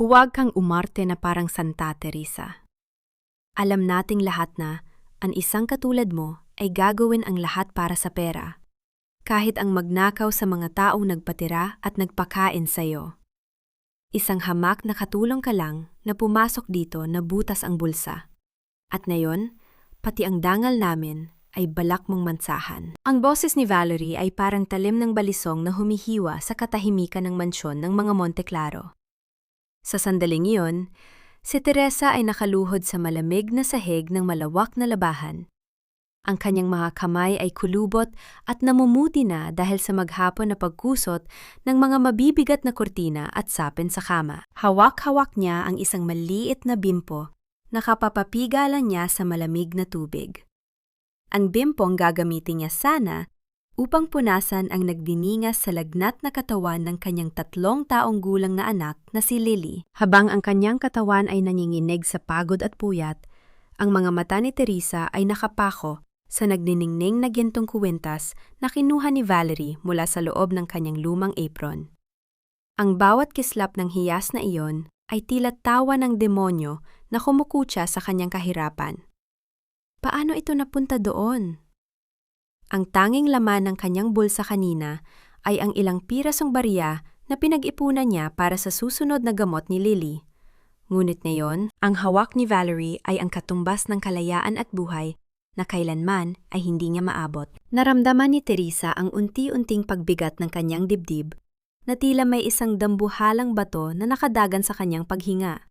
Huwag kang umarte na parang Santa Teresa. Alam nating lahat na ang isang katulad mo ay gagawin ang lahat para sa pera, kahit ang magnakaw sa mga taong nagpatira at nagpakain sa iyo. Isang hamak na katulong ka lang na pumasok dito na butas ang bulsa. At ngayon, pati ang dangal namin ay balak mong mansahan. Ang boses ni Valerie ay parang talim ng balisong na humihiwa sa katahimikan ng mansyon ng mga Monte Claro. Sa sandaling iyon, si Teresa ay nakaluhod sa malamig na sahig ng malawak na labahan. Ang kanyang mga kamay ay kulubot at namumuti na dahil sa maghapon na pagkusot ng mga mabibigat na kurtina at sapin sa kama. Hawak-hawak niya ang isang maliit na bimpo na kapapapigalan niya sa malamig na tubig. Ang bimpong gagamitin niya sana upang punasan ang nagdiningas sa lagnat na katawan ng kanyang 3 taong gulang na anak na si Lily. Habang ang kanyang katawan ay nanginginig sa pagod at puyat, ang mga mata ni Teresa ay nakapako sa nagniningning na gintong kuwintas na kinuha ni Valerie mula sa loob ng kanyang lumang apron. Ang bawat kislap ng hiyas na iyon ay tila tawa ng demonyo na kumukutya sa kanyang kahirapan. Paano ito napunta doon? Ang tanging laman ng kanyang bulsa kanina ay ang ilang pirasong barya na pinag-ipunan niya para sa susunod na gamot ni Lily. Ngunit ngayon, ang hawak ni Valerie ay ang katumbas ng kalayaan at buhay na kailanman ay hindi niya maabot. Naramdaman ni Teresa ang unti-unting pagbigat ng kanyang dibdib na tila may isang dambuhalang bato na nakadagan sa kanyang paghinga.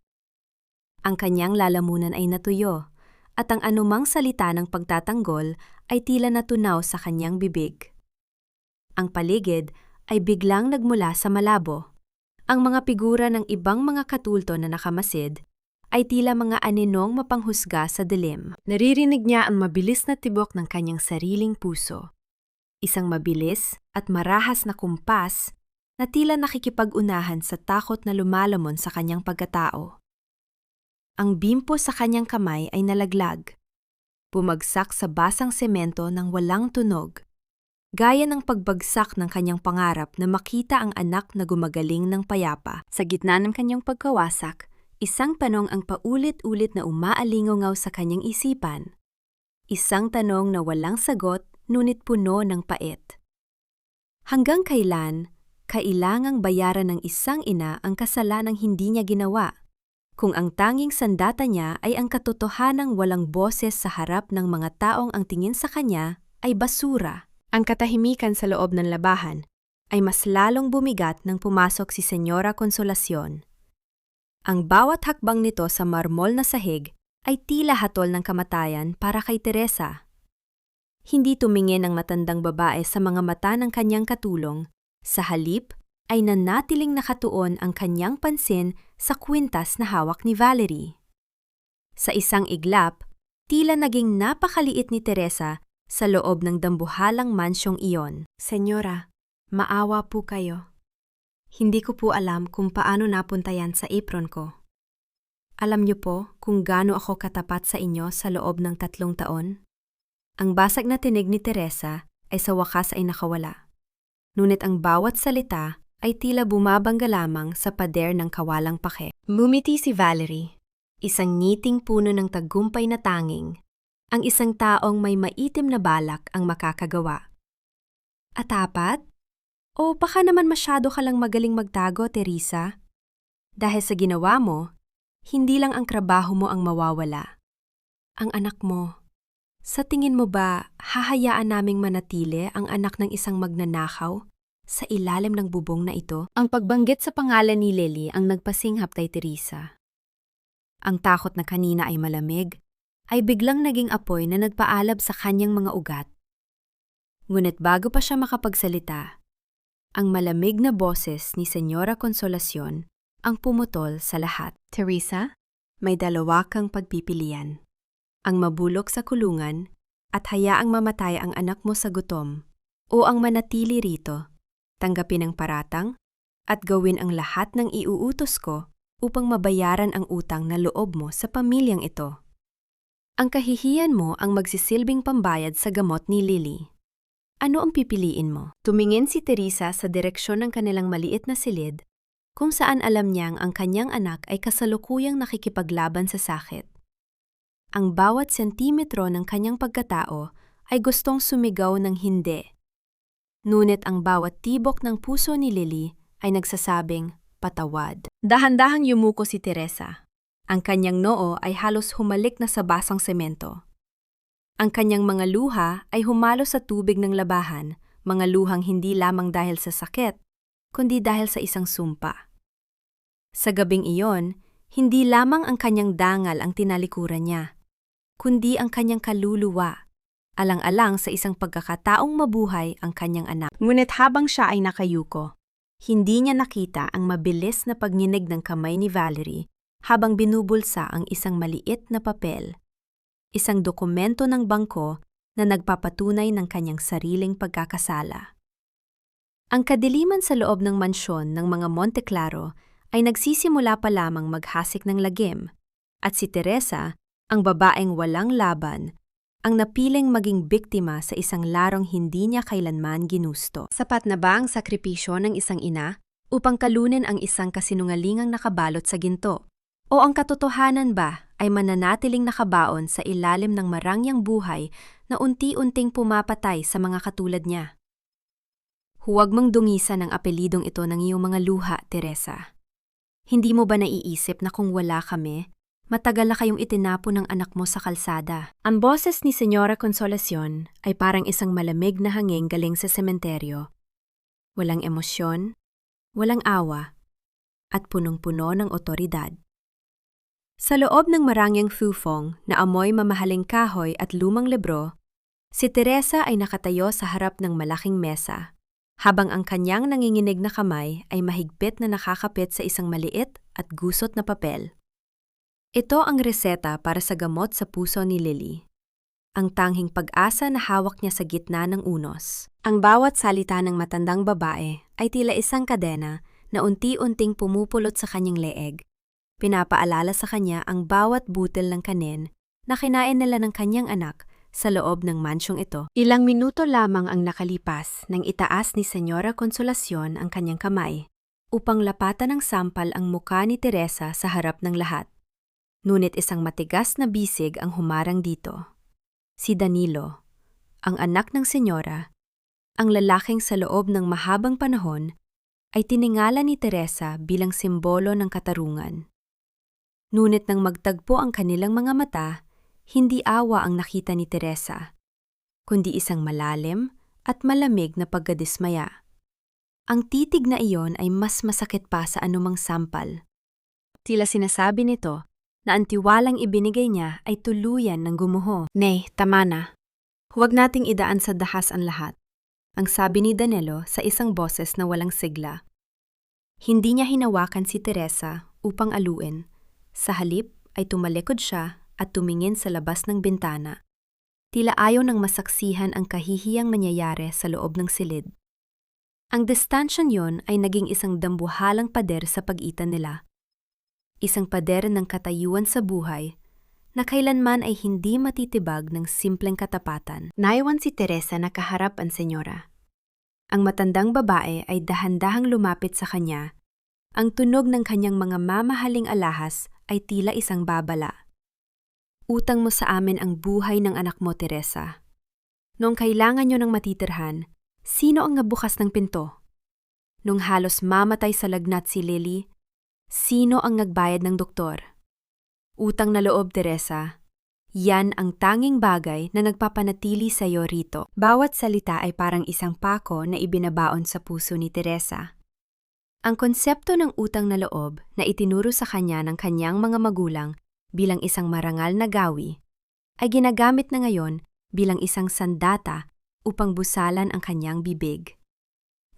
Ang kanyang lalamunan ay natuyo at ang anumang salita ng pagtatanggol ay tila natunaw sa kanyang bibig. Ang paligid ay biglang nagmula sa malabo. Ang mga figura ng ibang mga katulto na nakamasid ay tila mga aninong mapanghusga sa dilim. Naririnig niya ang mabilis na tibok ng kanyang sariling puso. Isang mabilis at marahas na kumpas na tila nakikipag-unahan sa takot na lumalamon sa kanyang pagkatao. Ang bimpo sa kanyang kamay ay nalaglag. Bumagsak sa basang semento ng walang tunog, gaya ng pagbagsak ng kanyang pangarap na makita ang anak na gumagaling ng payapa. Sa gitna ng kanyang pagkawasak, isang tanong ang paulit-ulit na umaalingaw sa kanyang isipan. Isang tanong na walang sagot, ngunit puno ng pait. Hanggang kailan kailangang bayaran ng isang ina ang kasalanang hindi niya ginawa? Kung ang tanging sandata niya ay ang katotohanang walang boses sa harap ng mga taong ang tingin sa kanya ay basura. Ang katahimikan sa loob ng labahan ay mas lalong bumigat nang pumasok si Señora Consolacion. Ang bawat hakbang nito sa marmol na sahig ay tila hatol ng kamatayan para kay Teresa. Hindi tumingin ang matandang babae sa mga mata ng kanyang katulong, sa halip ay nanatiling nakatuon ang kanyang pansin sa kwintas na hawak ni Valerie. Sa isang iglap, tila naging napakaliit ni Teresa sa loob ng dambuhalang mansyong iyon. Senyora, maawa po kayo. Hindi ko po alam kung paano napunta yan sa apron ko. Alam niyo po kung gaano ako katapat sa inyo sa loob ng 3 taon? Ang basag na tinig ni Teresa ay sa wakas ay nakawala. Ngunit ang bawat salita ay tila bumabangga lamang sa pader ng kawalang pake. Bumiti si Valerie, isang ngiting puno ng tagumpay na tanging, ang isang taong may maitim na balak ang makakagawa. At tapat? O baka naman masyado ka lang magaling magtago, Teresa? Dahil sa ginawa mo, hindi lang ang trabaho mo ang mawawala. Ang anak mo. Sa tingin mo ba, hahayaan naming manatili ang anak ng isang magnanakaw sa ilalim ng bubong na ito? Ang pagbanggit sa pangalan ni Lily ang nagpasinghap kay Teresa. Ang takot na kanina ay malamig, ay biglang naging apoy na nagpaalab sa kanyang mga ugat. Ngunit bago pa siya makapagsalita, ang malamig na boses ni Señora Consolacion ang pumutol sa lahat. Teresa, may dalawa kang pagpipilian. Ang mabulok sa kulungan at hayaang mamatay ang anak mo sa gutom, o ang manatili rito, tanggapin ang paratang, at gawin ang lahat ng iuutos ko upang mabayaran ang utang na loob mo sa pamilyang ito. Ang kahihiyan mo ang magsisilbing pambayad sa gamot ni Lily. Ano ang pipiliin mo? Tumingin si Teresa sa direksyon ng kanilang maliit na silid kung saan alam niyang ang kanyang anak ay kasalukuyang nakikipaglaban sa sakit. Ang bawat sentimetro ng kanyang pagkatao ay gustong sumigaw ng hindi. Ngunit ang bawat tibok ng puso ni Lily ay nagsasabing patawad. Dahan-dahang yumuko si Teresa. Ang kanyang noo ay halos humalik na sa basang semento. Ang kanyang mga luha ay humalo sa tubig ng labahan, mga luhang hindi lamang dahil sa sakit, kundi dahil sa isang sumpa. Sa gabing iyon, hindi lamang ang kanyang dangal ang tinalikuran niya, kundi ang kanyang kaluluwa, alang-alang sa isang pagkakataong mabuhay ang kanyang anak. Ngunit habang siya ay nakayuko, hindi niya nakita ang mabilis na pagninig ng kamay ni Valerie habang binubulsa ang isang maliit na papel, isang dokumento ng bangko na nagpapatunay ng kanyang sariling pagkakasala. Ang kadiliman sa loob ng mansyon ng mga Monteclaro ay nagsisimula pa lamang maghasik ng lagim, at si Teresa, ang babaeng walang laban, ang napiling maging biktima sa isang larong hindi niya kailanman ginusto. Sapat na ba ang sakripisyo ng isang ina upang kalunin ang isang kasinungalingang nakabalot sa ginto? O ang katotohanan ba ay mananatiling nakabaon sa ilalim ng marangyang buhay na unti-unting pumapatay sa mga katulad niya? Huwag mong dungisan ang apelidong ito ng iyong mga luha, Teresa. Hindi mo ba naiisip na kung wala kami, matagal na kayong itinapo ng anak mo sa kalsada? Ang boses ni Señora Consolacion ay parang isang malamig na hangin galing sa sementeryo. Walang emosyon, walang awa, at punong-puno ng otoridad. Sa loob ng marangyang fufong na amoy mamahaling kahoy at lumang libro, si Teresa ay nakatayo sa harap ng malaking mesa, habang ang kanyang nanginginig na kamay ay mahigpit na nakakapit sa isang maliit at gusot na papel. Ito ang reseta para sa gamot sa puso ni Lily, ang tanghing pag-asa na hawak niya sa gitna ng unos. Ang bawat salita ng matandang babae ay tila isang kadena na unti-unting pumupulot sa kanyang leeg. Pinapaalala sa kanya ang bawat butil ng kanin na kinain nila ng kanyang anak sa loob ng mansyong ito. Ilang minuto lamang ang nakalipas nang itaas ni Señora Consolacion ang kanyang kamay upang lapatan ng sampal ang mukha ni Teresa sa harap ng lahat. Ngunit isang matigas na bisig ang humarang dito. Si Danilo, ang anak ng senyora, ang lalaking sa loob ng mahabang panahon, ay tiningala ni Teresa bilang simbolo ng katarungan. Ngunit nang magtagpo ang kanilang mga mata, hindi awa ang nakita ni Teresa, kundi isang malalim at malamig na pagkadismaya. Ang titig na iyon ay mas masakit pa sa anumang sampal. Tila sinasabi nito na ang tiwalang ibinigay niya ay tuluyan ng gumuho. Nay, tama na. Huwag nating idaan sa dahas ang lahat, ang sabi ni Danilo sa isang boses na walang sigla. Hindi niya hinawakan si Teresa upang aluin. Sa halip ay tumalikod siya at tumingin sa labas ng bintana. Tila ayaw nang masaksihan ang kahihiyang mangyayari sa loob ng silid. Ang distansyang yon ay naging isang dambuhalang pader sa pagitan nila. Isang pader ng katayuan sa buhay na kailanman ay hindi matitibag ng simpleng katapatan. Naiwan si Teresa na kaharap ang senyora. Ang matandang babae ay dahan-dahang lumapit sa kanya. Ang tunog ng kanyang mga mamahaling alahas ay tila isang babala. Utang mo sa amin ang buhay ng anak mo, Teresa. Noong kailangan nyo ng matitirhan, sino ang nabukas ng pinto? Nung halos mamatay sa lagnat si Lily, sino ang nagbayad ng doktor? Utang na loob, Teresa. Yan ang tanging bagay na nagpapanatili sa iyo rito. Bawat salita ay parang isang pako na ibinabaon sa puso ni Teresa. Ang konsepto ng utang na loob na itinuro sa kanya ng kanyang mga magulang bilang isang marangal na gawi ay ginagamit na ngayon bilang isang sandata upang busalan ang kanyang bibig.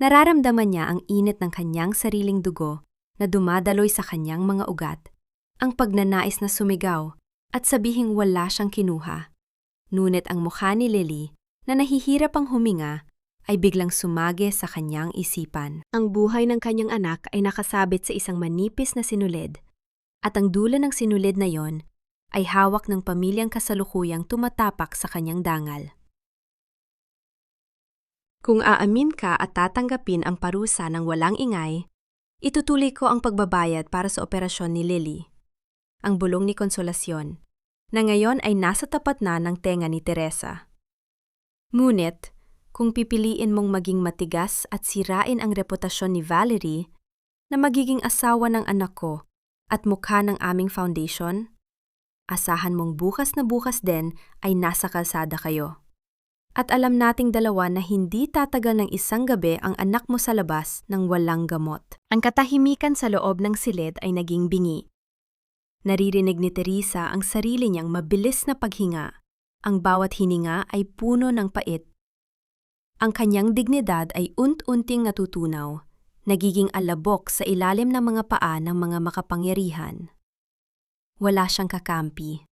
Nararamdaman niya ang init ng kanyang sariling dugo na dumadaloy sa kanyang mga ugat, ang pagnanais na sumigaw at sabihing wala siyang kinuha. Ngunit ang mukha ni Lily na nahihirap ang huminga ay biglang sumagi sa kanyang isipan. Ang buhay ng kanyang anak ay nakasabit sa isang manipis na sinulid, at ang dulo ng sinulid na yon ay hawak ng pamilyang kasalukuyang tumatapak sa kanyang dangal. Kung aamin ka at tatanggapin ang parusa ng walang ingay, Itutuloy ko ang pagbabayad para sa operasyon ni Lily. Ang bulong ni Konsolasyon, na ngayon ay nasa tapat na ng tenga ni Teresa. Ngunit, kung pipiliin mong maging matigas at sirain ang reputasyon ni Valerie, na magiging asawa ng anak ko at mukha ng aming foundation, asahan mong bukas na bukas din ay nasa kalsada kayo. At alam nating dalawa na hindi tatagal ng isang gabi ang anak mo sa labas ng walang gamot. Ang katahimikan sa loob ng silid ay naging bingi. Naririnig ni Teresa ang sarili niyang mabilis na paghinga. Ang bawat hininga ay puno ng pait. Ang kanyang dignidad ay unt-unting natutunaw, nagiging alabok sa ilalim ng mga paa ng mga makapangyarihan. Wala siyang kakampi.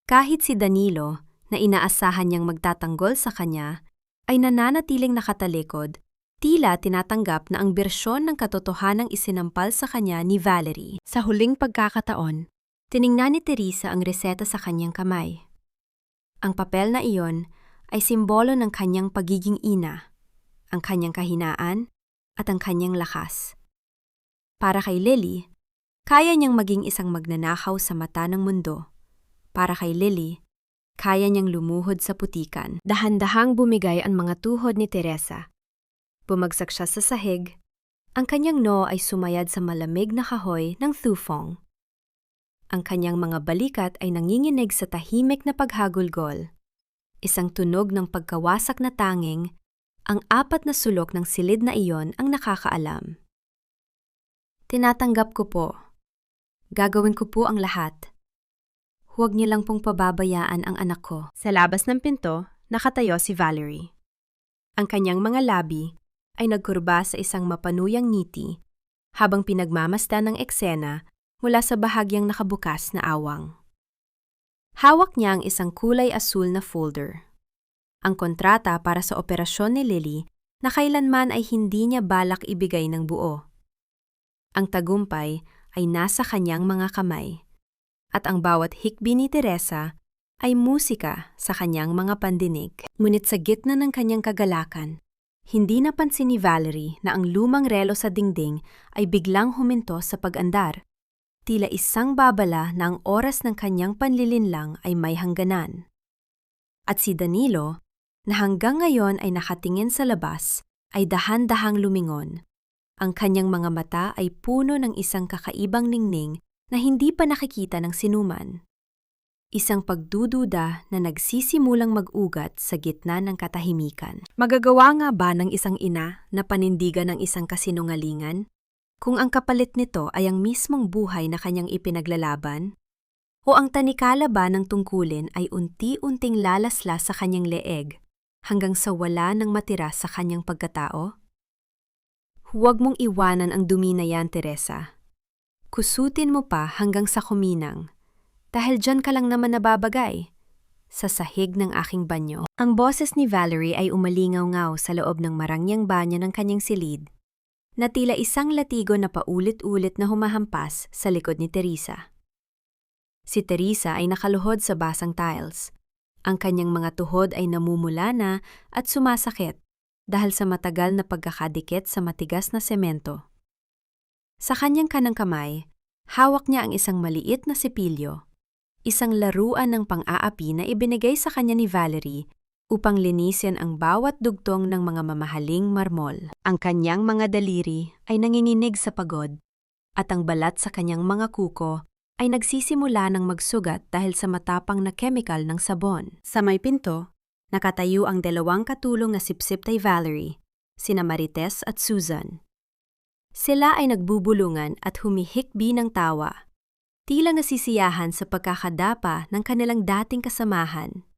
Kahit si Danilo, na inaasahan niyang magtatanggol sa kanya, ay nananatiling nakatalikod, tila tinatanggap na ang bersyon ng katotohanang isinampal sa kanya ni Valerie. Sa huling pagkakataon, tiningnan ni Teresa ang reseta sa kanyang kamay. Ang papel na iyon ay simbolo ng kanyang pagiging ina, ang kanyang kahinaan at ang kanyang lakas. Para kay Lily, kaya niyang maging isang magnanakaw sa mata ng mundo. Para kay Lily, kaya niyang lumuhod sa putikan. Dahan-dahang bumigay ang mga tuhod ni Teresa. Bumagsak siya sa sahig. Ang kanyang noo ay sumayad sa malamig na kahoy ng thufong. Ang kanyang mga balikat ay nanginginig sa tahimik na paghagulgol. Isang tunog ng pagkawasak na tanging, ang apat na sulok ng silid na iyon ang nakakaalam. Tinatanggap ko po. Gagawin ko po ang lahat. Huwag niyo lang pong pababayaan ang anak ko. Sa labas ng pinto, nakatayo si Valerie. Ang kanyang mga labi ay nagkurba sa isang mapanuyang ngiti habang pinagmamasdan ng eksena mula sa bahagyang nakabukas na awang. Hawak niya ang isang kulay asul na folder. Ang kontrata para sa operasyon ni Lily na kailanman ay hindi niya balak ibigay ng buo. Ang tagumpay ay nasa kanyang mga kamay. At ang bawat hikbi ni Teresa ay musika sa kanyang mga pandinig. Ngunit sa gitna ng kanyang kagalakan, hindi napansin ni Valerie na ang lumang relo sa dingding ay biglang huminto sa pag-andar. Tila isang babala na ang oras ng kanyang panlilinlang ay may hangganan. At si Danilo, na hanggang ngayon ay nakatingin sa labas, ay dahan-dahang lumingon. Ang kanyang mga mata ay puno ng isang kakaibang ningning na hindi pa nakikita ng sinuman. Isang pagdududa na nagsisimulang mag-ugat sa gitna ng katahimikan. Magagawa nga ba ng isang ina na panindigan ng isang kasinungalingan kung ang kapalit nito ay ang mismong buhay na kanyang ipinaglalaban? O ang tanikala ba ng tungkulin ay unti-unting lalaslas sa kanyang leeg hanggang sa wala nang matira sa kanyang pagkatao? Huwag mong iwanan ang dumi na yan, Teresa. Kusutin mo pa hanggang sa kuminang, dahil dyan ka lang naman nababagay, sa sahig ng aking banyo. Ang boses ni Valerie ay umalingaw-ngaw sa loob ng marangyang banyo ng kanyang silid, na tila isang latigo na paulit-ulit na humahampas sa likod ni Teresa. Si Teresa ay nakaluhod sa basang tiles. Ang kanyang mga tuhod ay namumula na at sumasakit dahil sa matagal na pagkakadikit sa matigas na semento. Sa kanyang kanang kamay, hawak niya ang isang maliit na sipilyo, isang laruan ng pang-aapi na ibinigay sa kanya ni Valerie upang linisin ang bawat dugtong ng mga mamahaling marmol. Ang kanyang mga daliri ay nanginginig sa pagod, at ang balat sa kanyang mga kuko ay nagsisimula ng magsugat dahil sa matapang na kemikal ng sabon. Sa may pinto, nakatayo ang dalawang katulong na sipsip kay Valerie, sina Marites at Susan. Sila ay nagbubulungan at humihikbi ng tawa, tila nasisiyahan sa pagkakadapa ng kanilang dating kasamahan.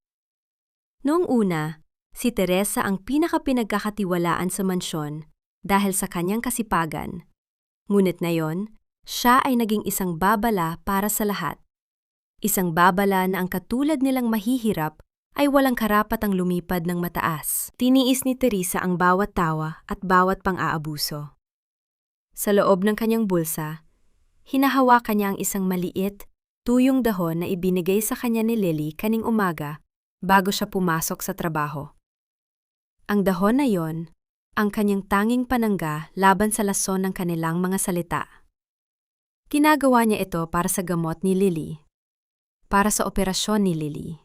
Noong una, si Teresa ang pinakapinagkakatiwalaan sa mansyon dahil sa kanyang kasipagan. Ngunit ngayon, siya ay naging isang babala para sa lahat. Isang babala na ang katulad nilang mahihirap ay walang karapatang lumipad ng mataas. Tiniis ni Teresa ang bawat tawa at bawat pang-aabuso. Sa loob ng kanyang bulsa, hinahawakan niya ang isang maliit, tuyong dahon na ibinigay sa kanya ni Lily kaning umaga bago siya pumasok sa trabaho. Ang dahon na yon ang kanyang tanging panangga laban sa lason ng kanilang mga salita. Ginagawa niya ito para sa gamot ni Lily, para sa operasyon ni Lily.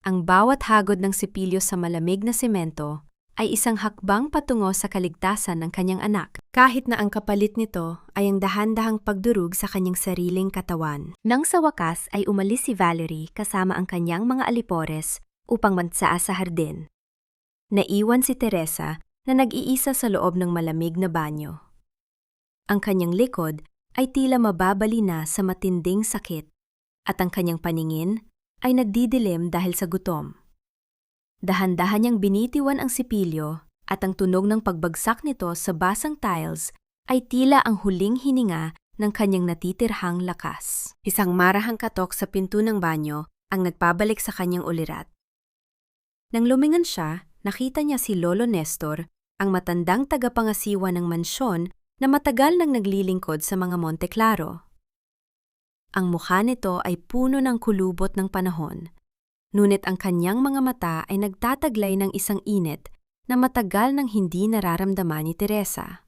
Ang bawat hagod ng sipilyo sa malamig na semento ay isang hakbang patungo sa kaligtasan ng kanyang anak, kahit na ang kapalit nito ay ang dahan-dahang pagdurog sa kanyang sariling katawan. Nang sa wakas ay umalis si Valerie kasama ang kanyang mga alipores upang magsaa sa hardin. Naiwan si Teresa na nag-iisa sa loob ng malamig na banyo. Ang kanyang likod ay tila mababali na sa matinding sakit at ang kanyang paningin ay nagdidilim dahil sa gutom. Dahan-dahan niyang binitiwan ang sipilyo at ang tunog ng pagbagsak nito sa basang tiles ay tila ang huling hininga ng kanyang natitirhang lakas. Isang marahang katok sa pinto ng banyo ang nagpabalik sa kanyang ulirat. Nang lumingon siya, nakita niya si Lolo Nestor, ang matandang tagapangasiwa ng mansyon na matagal nang naglilingkod sa mga Monte Claro. Ang mukha nito ay puno ng kulubot ng panahon, ngunit ang kanyang mga mata ay nagtataglay ng isang init na matagal nang hindi nararamdaman ni Teresa.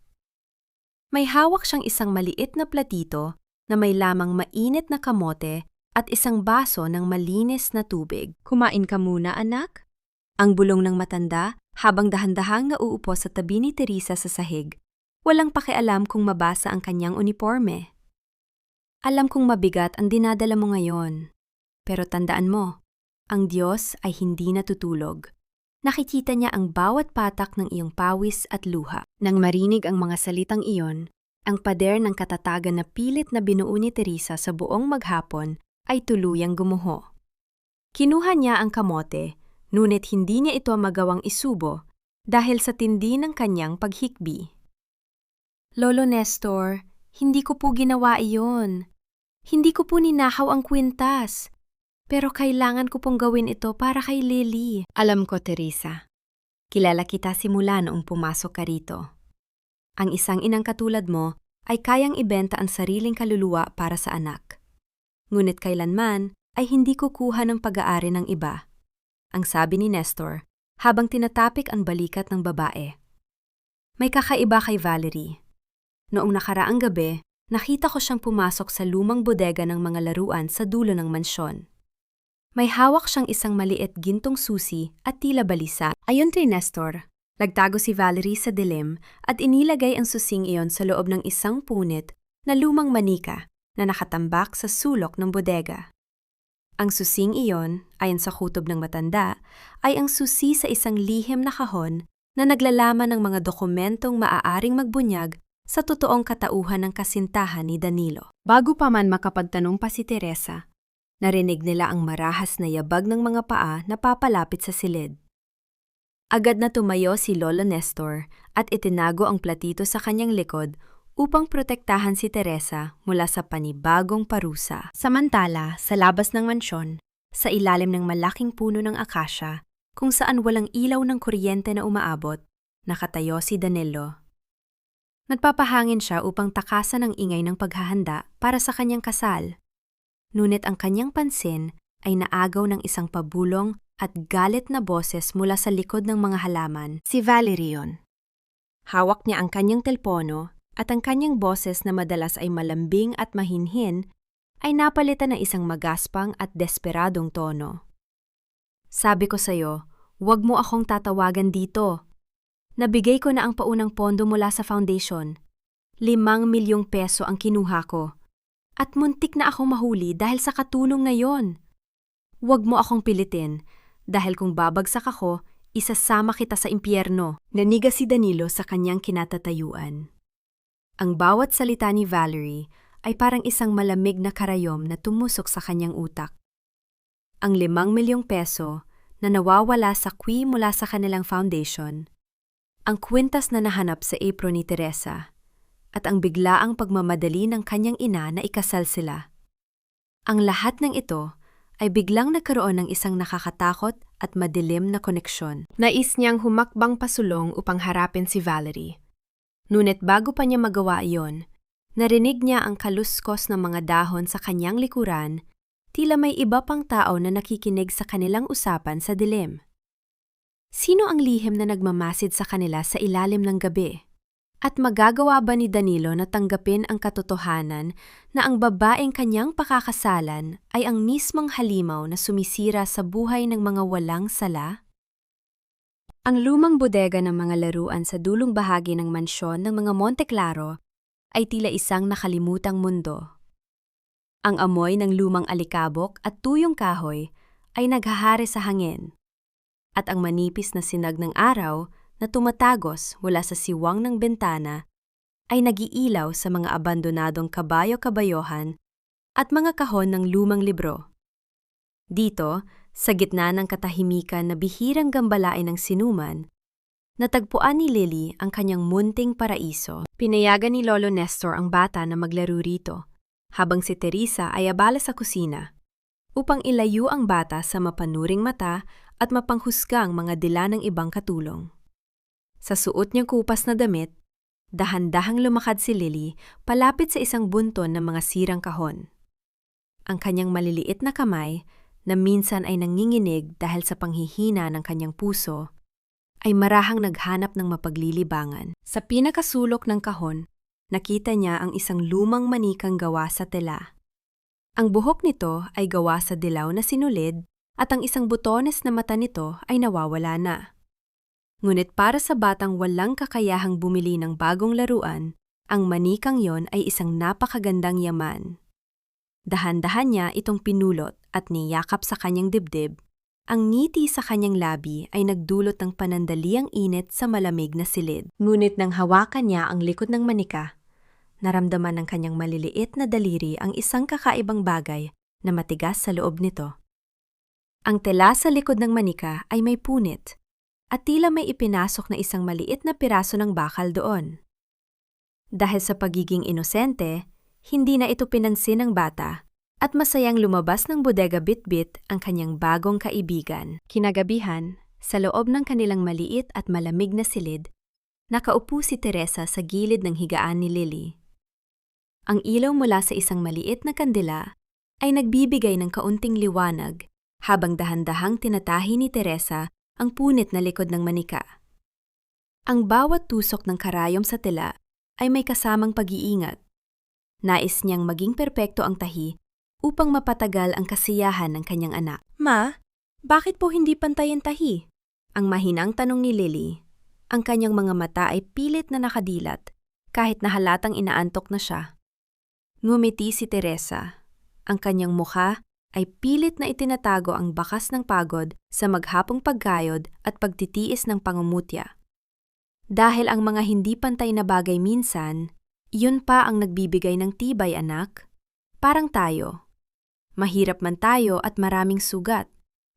May hawak siyang isang maliit na platito na may lamang mainit na kamote at isang baso ng malinis na tubig. "Kumain ka muna, anak?" Ang bulong ng matanda habang dahan-dahang nauupo sa tabi ni Teresa sa sahig. Walang pakialam kung mabasa ang kanyang uniforme. "Alam kong mabigat ang dinadala mo ngayon. Pero tandaan mo, ang Diyos ay hindi natutulog. Nakikita niya ang bawat patak ng iyong pawis at luha." Nang marinig ang mga salitang iyon, ang pader ng katatagan na pilit na binuo ni Teresa sa buong maghapon ay tuluyang gumuho. Kinuha niya ang kamote, ngunit hindi niya ito magawang isubo dahil sa tindi ng kanyang paghikbi. "Lolo Nestor, hindi ko po ginawa iyon. Hindi ko po ninakaw ang kwintas. Pero kailangan ko pong gawin ito para kay Lily." "Alam ko, Teresa. Kilala kita simula noong pumasok ka rito. Ang isang inang katulad mo ay kayang ibenta ang sariling kaluluwa para sa anak. Ngunit kailanman ay hindi kukuha ng pag-aari ng iba," ang sabi ni Nestor habang tinatapik ang balikat ng babae. May kakaiba kay Valerie. Noong nakaraang gabi, nakita ko siyang pumasok sa lumang bodega ng mga laruan sa dulo ng mansyon. May hawak siyang isang maliit gintong susi at tila balisa. Ayon kay Nestor, nagtago si Valerie sa dilim at inilagay ang susing iyon sa loob ng isang punit na lumang manika na nakatambak sa sulok ng bodega. Ang susing iyon, ayon sa kutob ng matanda, ay ang susi sa isang lihim na kahon na naglalaman ng mga dokumentong maaaring magbunyag sa totoong katauhan ng kasintahan ni Danilo. Bago pa man makapagtanong pa si Teresa, narinig nila ang marahas na yabag ng mga paa na papalapit sa silid. Agad na tumayo si Lolo Nestor at itinago ang platito sa kanyang likod upang protektahan si Teresa mula sa panibagong parusa. Samantala, sa labas ng mansyon, sa ilalim ng malaking puno ng akasya, kung saan walang ilaw ng kuryente na umaabot, nakatayo si Danilo. Nagpapahangin siya upang takasan ang ingay ng paghahanda para sa kanyang kasal. Ngunit ang kanyang pansin ay naagaw ng isang pabulong at galit na boses mula sa likod ng mga halaman. Si Valerie yun. Hawak niya ang kanyang telpono at ang kanyang boses na madalas ay malambing at mahinhin ay napalitan ng isang magaspang at desperadong tono. "Sabi ko sa'yo, huwag mo akong tatawagan dito. Nabigay ko na ang paunang pondo mula sa foundation. 5 milyong peso ang kinuha ko. At muntik na akong mahuli dahil sa katulong na yon. Huwag mo akong pilitin dahil kung babagsak ako, isasama kita sa impyerno." Naniga si Danilo sa kanyang kinatatayuan. Ang bawat salita ni Valerie ay parang isang malamig na karayom na tumusok sa kanyang utak. Ang 5 milyong peso na nawawala sa kwi mula sa kanilang foundation, ang kwintas na nahanap sa apron ni Teresa, at ang biglaang pagmamadali ng kanyang ina na ikasal sila. Ang lahat ng ito ay biglang nagkaroon ng isang nakakatakot at madilim na koneksyon. Nais niyang humakbang pasulong upang harapin si Valerie. Ngunit bago pa niya magawa iyon, narinig niya ang kaluskos ng mga dahon sa kanyang likuran, tila may iba pang tao na nakikinig sa kanilang usapan sa dilim. Sino ang lihim na nagmamasid sa kanila sa ilalim ng gabi? At magagawa ba ni Danilo na tanggapin ang katotohanan na ang babaeng kanyang pakakasalan ay ang mismong halimaw na sumisira sa buhay ng mga walang sala? Ang lumang bodega ng mga laruan sa dulong bahagi ng mansyon ng mga Monteclaro ay tila isang nakalimutang mundo. Ang amoy ng lumang alikabok at tuyong kahoy ay naghahari sa hangin, at ang manipis na sinag ng araw na tumatagos mula sa siwang ng bintana ay nagiilaw sa mga abandonadong kabayo-kabayohan at mga kahon ng lumang libro. Dito, sa gitna ng katahimikan na bihirang gambalain ng sinuman, natagpuan ni Lily ang kanyang munting paraiso. Pinayagan ni Lolo Nestor ang bata na maglaro rito, habang si Teresa ay abala sa kusina, upang ilayo ang bata sa mapanuring mata at mapanghusgang mga dila ng ibang katulong. Sa suot niyang kupas na damit, dahan-dahang lumakad si Lily palapit sa isang bunton ng mga sirang kahon. Ang kanyang maliliit na kamay, na minsan ay nanginginig dahil sa panghihina ng kanyang puso, ay marahang naghanap ng mapaglilibangan. Sa pinakasulok ng kahon, nakita niya ang isang lumang manikang gawa sa tela. Ang buhok nito ay gawa sa dilaw na sinulid at ang isang butones na mata nito ay nawawala na. Ngunit para sa batang walang kakayahang bumili ng bagong laruan, ang manikang yon ay isang napakagandang yaman. Dahan-dahan niya itong pinulot at niyakap sa kanyang dibdib. Ang ngiti sa kanyang labi ay nagdulot ng panandaliang init sa malamig na silid. Ngunit nang hawakan niya ang likod ng manika, naramdaman ng kanyang maliliit na daliri ang isang kakaibang bagay na matigas sa loob nito. Ang tela sa likod ng manika ay may punit, at tila may ipinasok na isang maliit na piraso ng bakal doon. Dahil sa pagiging inosente, hindi na ito pinansin ng bata at masayang lumabas ng bodega bit-bit ang kanyang bagong kaibigan. Kinagabihan, sa loob ng kanilang maliit at malamig na silid, nakaupo si Teresa sa gilid ng higaan ni Lily. Ang ilaw mula sa isang maliit na kandila ay nagbibigay ng kaunting liwanag habang dahan-dahang tinatahi ni Teresa ang punit na likod ng manika. Ang bawat tusok ng karayom sa tela ay may kasamang pag-iingat. Nais niyang maging perpekto ang tahi upang mapatagal ang kasiyahan ng kanyang anak. Ma, bakit po hindi pantay ang tahi? Ang mahinang tanong ni Lily. Ang kanyang mga mata ay pilit na nakadilat kahit na halatang inaantok na siya. Ngumiti si Teresa. Ang kanyang mukha ay pilit na itinatago ang bakas ng pagod sa maghapong pagkayod at pagtitiis ng pangungutya. Dahil ang mga hindi pantay na bagay minsan, iyon pa ang nagbibigay ng tibay, anak. Parang tayo. Mahirap man tayo at maraming sugat,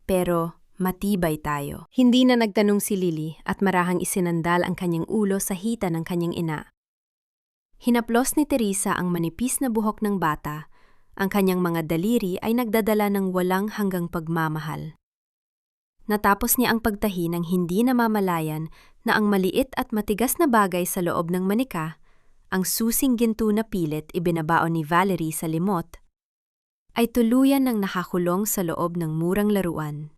pero matibay tayo. Hindi na nagtanong si Lily at marahang isinandal ang kanyang ulo sa hita ng kanyang ina. Hinaplos ni Teresa ang manipis na buhok ng bata. Ang kanyang mga daliri ay nagdadala ng walang hanggang pagmamahal. Natapos niya ang pagtahi ng hindi namamalayan na ang maliit at matigas na bagay sa loob ng manika, ang susing ginto na pilit ibinabaon ni Valerie sa limot, ay tuluyan ng nakakulong sa loob ng murang laruan.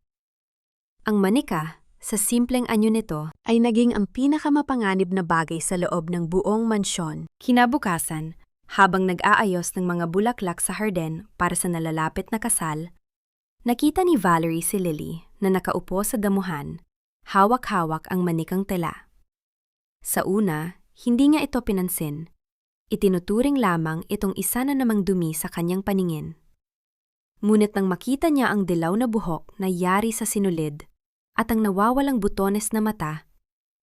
Ang manika, sa simpleng anyo nito, ay naging ang pinakamapanganib na bagay sa loob ng buong mansyon. Kinabukasan, habang nag-aayos ng mga bulaklak sa harden para sa nalalapit na kasal, nakita ni Valerie si Lily na nakaupo sa damuhan, hawak-hawak ang manikang tela. Sa una, hindi niya ito pinansin. Itinuturing lamang itong isa na namang dumi sa kanyang paningin. Ngunit nang makita niya ang dilaw na buhok na yari sa sinulid at ang nawawalang butones na mata,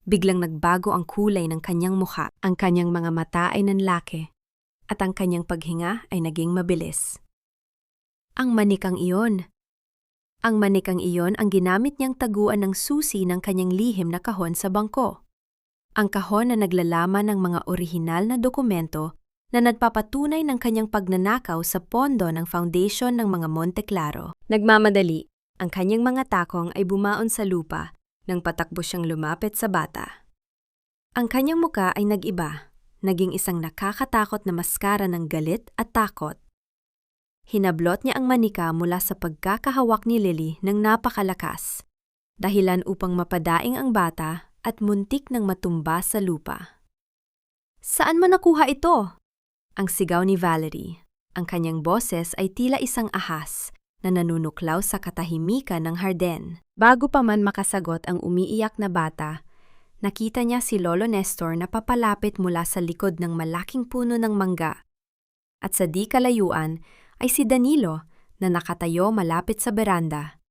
biglang nagbago ang kulay ng kanyang mukha. Ang kanyang mga mata ay nanlaki at ang kanyang paghinga ay naging mabilis. Ang manikang iyon. Ang manikang iyon ang ginamit niyang taguan ng susi ng kanyang lihim na kahon sa bangko. Ang kahon na naglalaman ng mga orihinal na dokumento na nagpapatunay ng kanyang pagnanakaw sa pondo ng foundation ng mga Monteclaro. Nagmamadali, ang kanyang mga takong ay bumaon sa lupa nang patakbo siyang lumapit sa bata. Ang kanyang muka ay nag-iba. Naging isang nakakatakot na maskara ng galit at takot. Hinablot niya ang manika mula sa pagkakahawak ni Lily ng napakalakas. dahilan upang mapadaing ang bata at muntik nang matumba sa lupa. "Saan mo nakuha ito?" ang sigaw ni Valerie. Ang kanyang boses ay tila isang ahas na nanunuklaw sa katahimikan ng harden. Bago pa man makasagot ang umiiyak na bata, nakita niya si Lolo Nestor na papalapit mula sa likod ng malaking puno ng mangga. At sa di kalayuan ay si Danilo na nakatayo malapit sa beranda.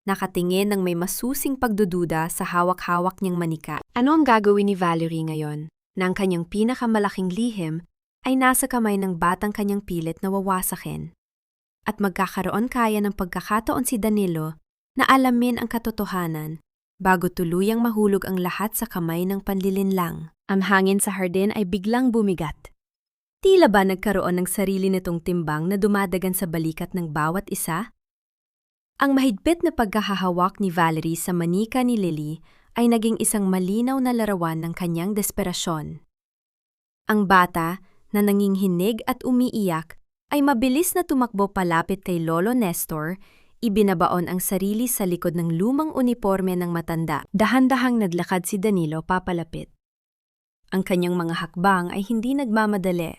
Nakatingin ng may masusing pagdududa sa hawak-hawak niyang manika. Ano ang gagawin ni Valerie ngayon na ang kanyang pinakamalaking lihim ay nasa kamay ng batang kanyang pilit na wawasakin? At magkakaroon kaya ng pagkakataon si Danilo na alamin ang katotohanan bago tuluyang mahulog ang lahat sa kamay ng panlilinlang. Ang hangin sa hardin ay biglang bumigat. Tila ba nagkaroon ng sarili nitong timbang na dumadagan sa balikat ng bawat isa? Ang mahigpit na pagkahahawak ni Valerie sa manika ni Lily ay naging isang malinaw na larawan ng kanyang desperasyon. Ang bata, na nanginginig at umiiyak, ay mabilis na tumakbo palapit kay Lolo Nestor, ibinabaon ang sarili sa likod ng lumang uniporme ng matanda. Dahan-dahang naglakad si Danilo papalapit. Ang kanyang mga hakbang ay hindi nagmamadali,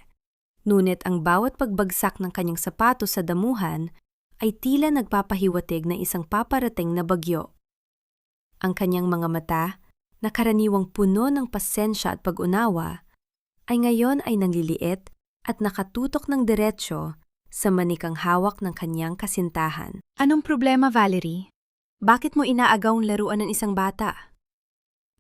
ngunit ang bawat pagbagsak ng kanyang sapatos sa damuhan ay tila nagpapahiwatig na isang paparating na bagyo. Ang kanyang mga mata, na karaniwang puno ng pasensya at pag-unawa, ay ngayon ay nanliliit at nakatutok ng diretsyo sa manikang hawak ng kanyang kasintahan. "Anong problema, Valerie? Bakit mo inaagaw ang laruan ng isang bata?"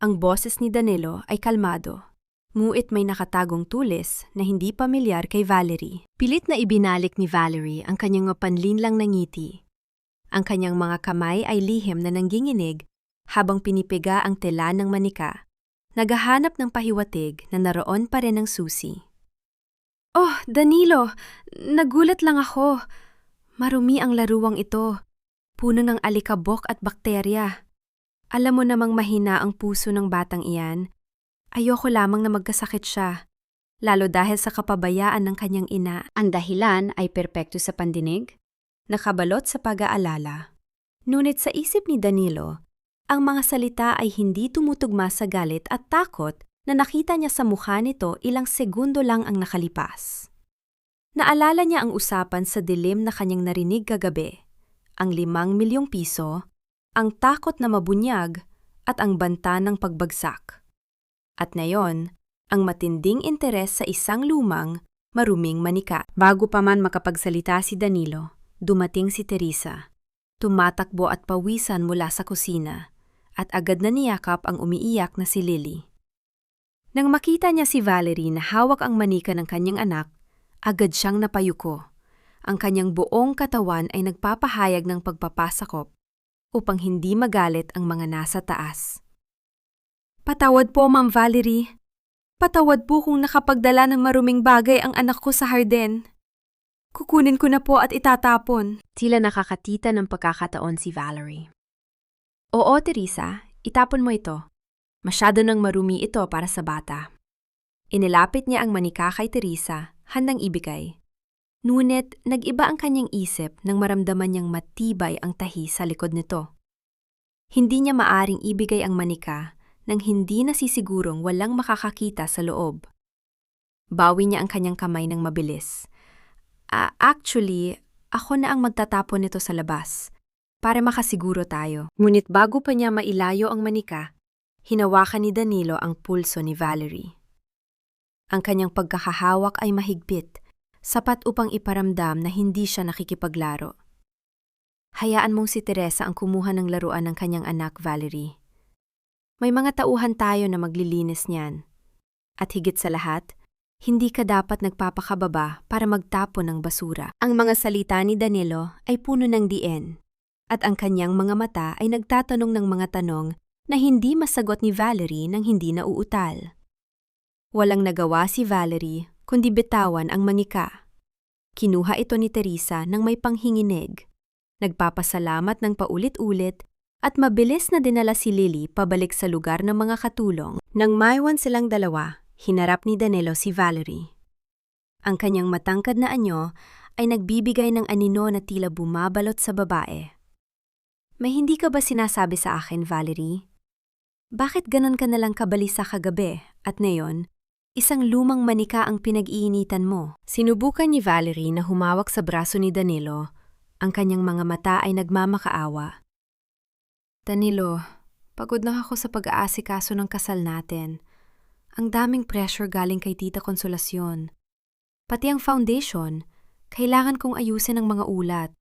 Ang boses ni Danilo ay kalmado, nguit may nakatagong tulis na hindi pamilyar kay Valerie. Pilit na ibinalik ni Valerie ang kanyang mapanlinlang na ngiti. Ang kanyang mga kamay ay lihim na nangginginig habang pinipiga ang tela ng manika, naghahanap ng pahiwatig na naroon pa rin ang susi. "Oh, Danilo! Nagulat lang ako. Marumi ang laruwang ito. Puno ng alikabok at bakterya. Alam mo namang mahina ang puso ng batang iyan. Ayoko lamang na magkasakit siya, lalo dahil sa kapabayaan ng kanyang ina." Ang dahilan ay perpekto sa pandinig, nakabalot sa pag-aalala. Ngunit sa isip ni Danilo, ang mga salita ay hindi tumutugma sa galit at takot na nakita niya sa mukha nito ilang segundo lang ang nakalipas. Naalala niya ang usapan sa dilim na kanyang narinig kagabi, ang 5 milyong piso, ang takot na mabunyag, at ang banta ng pagbagsak. At ngayon, ang matinding interes sa isang lumang, maruming manika. Bago pa man makapagsalita si Danilo, dumating si Teresa. Tumatakbo at pawisan mula sa kusina, at agad na niyakap ang umiiyak na si Lily. Nang makita niya si Valerie na hawak ang manika ng kanyang anak, agad siyang napayuko. Ang kanyang buong katawan ay nagpapahayag ng pagpapasakop upang hindi magalit ang mga nasa taas. "Patawad po, Ma'am Valerie. Patawad po kung nakapagdala ng maruming bagay ang anak ko sa harden. Kukunin ko na po at itatapon." Tila nakakatita ng pagkakataon si Valerie. "Oo, Teresa, itapon mo ito. Masyado nang marumi ito para sa bata." Inilapit niya ang manika kay Teresa, handang ibigay. Ngunit nag-iba ang kanyang isip nang maramdaman niyang matibay ang tahi sa likod nito. Hindi niya maaring ibigay ang manika nang hindi nasisigurong walang makakakita sa loob. Bawi niya ang kanyang kamay ng mabilis. Actually, ako na ang magtatapon nito sa labas, para makasiguro tayo." Ngunit bago pa niya mailayo ang manika, hinawakan ni Danilo ang pulso ni Valerie. Ang kanyang pagkakahawak ay mahigpit, sapat upang iparamdam na hindi siya nakikipaglaro. "Hayaan mong si Teresa ang kumuha ng laruan ng kanyang anak, Valerie. May mga tauhan tayo na maglilinis niyan. At higit sa lahat, hindi ka dapat nagpapakababa para magtapon ng basura." Ang mga salita ni Danilo ay puno ng diin, at ang kanyang mga mata ay nagtatanong ng mga tanong na hindi masagot ni Valerie nang hindi nauutal. Walang nagawa si Valerie kundi bitawan ang manika. Kinuha ito ni Teresa nang may panghinginig. Nagpapasalamat ng paulit-ulit at mabilis na dinala si Lily pabalik sa lugar ng mga katulong. Nang maiwan silang dalawa, hinarap ni Danilo si Valerie. Ang kanyang matangkad na anyo ay nagbibigay ng anino na tila bumabalot sa babae. May hindi ka ba sinasabi sa akin, Valerie? Bakit ganon ka nalang kabalisa kagabi at ngayon, isang lumang manika ang pinag-iinitan mo? Sinubukan ni Valerie na humawak sa braso ni Danilo. Ang kanyang mga mata ay nagmamakaawa. Danilo, pagod na ako sa pag-aasikaso ng kasal natin. Ang daming pressure galing kay Tita Konsolasyon. Pati ang foundation, kailangan kong ayusin ang mga ulat.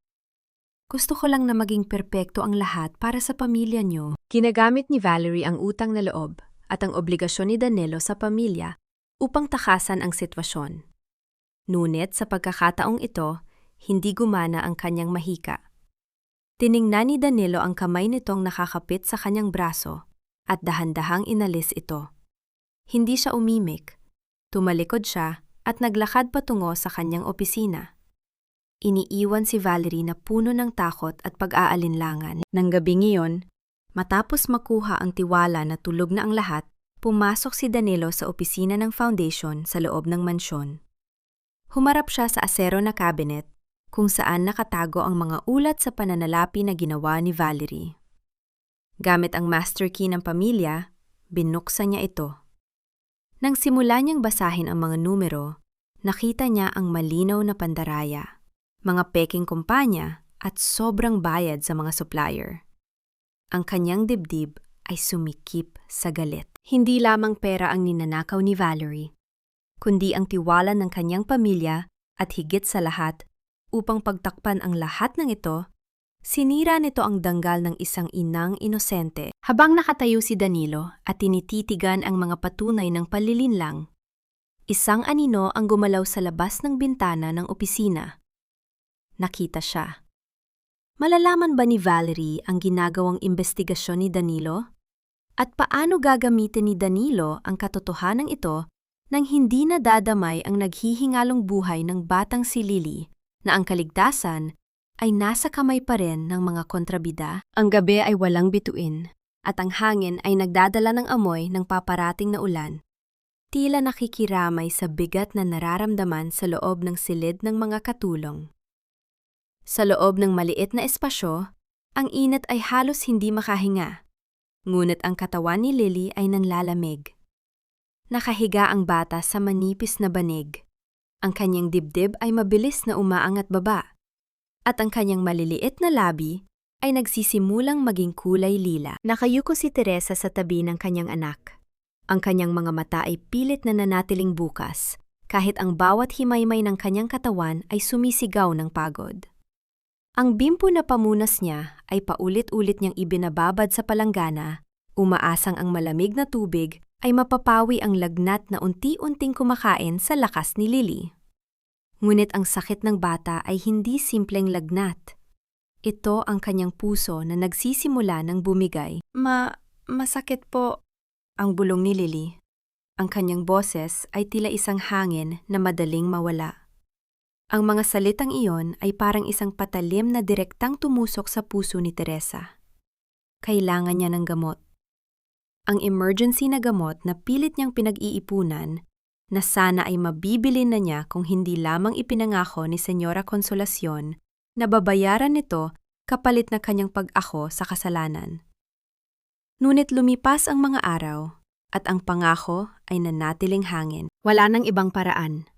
Gusto ko lang na maging perpekto ang lahat para sa pamilya niyo. Ginagamit ni Valerie ang utang na loob at ang obligasyon ni Danilo sa pamilya upang takasan ang sitwasyon. Ngunit sa pagkakataong ito, hindi gumana ang kanyang mahika. Tiningnan ni Danilo ang kamay nitong nakakapit sa kanyang braso at dahan-dahang inalis ito. Hindi siya umimik. Tumalikod siya at naglakad patungo sa kanyang opisina. Iniiwan si Valerie na puno ng takot at pag-aalinlangan. Nang gabing iyon, matapos makuha ang tiwala na tulog na ang lahat, pumasok si Danilo sa opisina ng foundation sa loob ng mansyon. Humarap siya sa asero na cabinet kung saan nakatago ang mga ulat sa pananalapi na ginawa ni Valerie. Gamit ang master key ng pamilya, binuksan niya ito. Nang simula niyang basahin ang mga numero, nakita niya ang malinaw na pandaraya, mga peking kumpanya at sobrang bayad sa mga supplier. Ang kanyang dibdib ay sumikip sa galit. Hindi lamang pera ang ninanakaw ni Valerie, kundi ang tiwala ng kanyang pamilya at higit sa lahat, upang pagtakpan ang lahat ng ito, sinira nito ang danggal ng isang inang inosente. Habang nakatayo si Danilo at tinititigan ang mga patunay ng palilinlang, isang anino ang gumalaw sa labas ng bintana ng opisina. Nakita siya. Malalaman ba ni Valerie ang ginagawang investigasyon ni Danilo? At paano gagamitin ni Danilo ang katotohanan ito nang hindi nadadamay ang naghihingalong buhay ng batang si Lily na ang kaligtasan ay nasa kamay pa rin ng mga kontrabida? Ang gabi ay walang bituin at ang hangin ay nagdadala ng amoy ng paparating na ulan. Tila nakikiramay sa bigat na nararamdaman sa loob ng silid ng mga katulong. Sa loob ng maliit na espasyo, ang init ay halos hindi makahinga. Ngunit ang katawan ni Lily ay nanlalamig. Nakahiga ang bata sa manipis na banig. Ang kanyang dibdib ay mabilis na umaangat baba. At ang kanyang maliliit na labi ay nagsisimulang maging kulay lila. Nakayuko si Teresa sa tabi ng kanyang anak. Ang kanyang mga mata ay pilit na nanatiling bukas, kahit ang bawat himaymay ng kanyang katawan ay sumisigaw ng pagod. Ang bimpo na pamunas niya ay paulit-ulit niyang ibinababad sa palanggana, umaasang ang malamig na tubig ay mapapawi ang lagnat na unti-unting kumakain sa lakas ni Lily. Ngunit ang sakit ng bata ay hindi simpleng lagnat. Ito ang kanyang puso na nagsisimula ng bumigay. Masakit po, ang bulong ni Lily. Ang kanyang boses ay tila isang hangin na madaling mawala. Ang mga salitang iyon ay parang isang patalim na direktang tumusok sa puso ni Teresa. Kailangan niya ng gamot. Ang emergency na gamot na pilit niyang pinag-iipunan na sana ay mabibili na niya kung hindi lamang ipinangako ni Senyora Consolacion na babayaran nito kapalit na kanyang pag-ako sa kasalanan. Ngunit lumipas ang mga araw at ang pangako ay nanatiling hangin. Wala nang ibang paraan.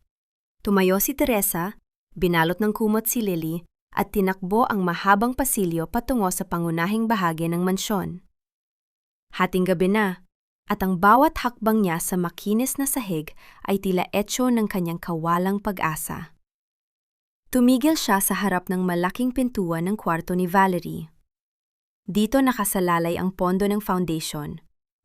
Tumayo si Teresa, binalot ng kumot si Lily at tinakbo ang mahabang pasilyo patungo sa pangunahing bahagi ng mansyon. Hating gabi na, at ang bawat hakbang niya sa makinis na sahig ay tila etso ng kanyang kawalang pag-asa. Tumigil siya sa harap ng malaking pintuan ng kwarto ni Valerie. Dito nakasalalay ang pondo ng foundation,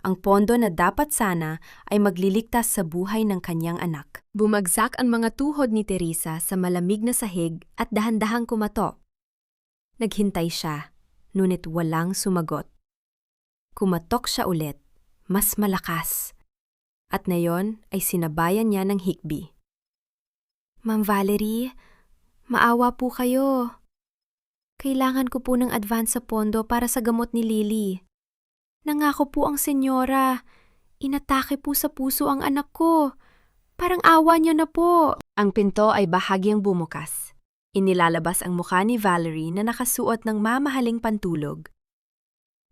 ang pondo na dapat sana ay magliligtas sa buhay ng kanyang anak. Bumagsak ang mga tuhod ni Teresa sa malamig na sahig at dahan-dahang kumatok. Naghintay siya, ngunit walang sumagot. Kumatok siya ulit, mas malakas. At ngayon ay sinabayan niya ng hikbi. Ma'am Valerie, maawa po kayo. Kailangan ko po ng advance sa pondo para sa gamot ni Lily. Nangako po ang senyora. Inatake po sa puso ang anak ko. Parang awa niyo na po. Ang pinto ay bahagyang bumukas. Inilalabas ang mukha ni Valerie na nakasuot ng mamahaling pantulog,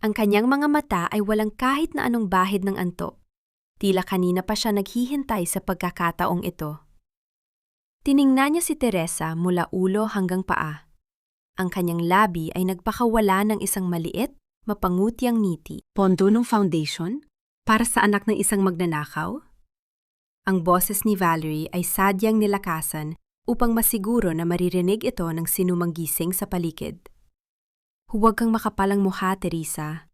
Ang kanyang mga mata ay walang kahit na anong bahid ng antok. Tila kanina pa siya naghihintay sa pagkakataong ito. Tiningnan niya si Teresa mula ulo hanggang paa. Ang kanyang labi ay nagpakawala ng isang maliit, mapangutyang ngiti. Pondo ng foundation? Para sa anak ng isang magnanakaw? Ang boses ni Valerie ay sadyang nilakasan upang masiguro na maririnig ito ng sinumang gising sa paligid. Huwag kang makapalang mukha, Teresa.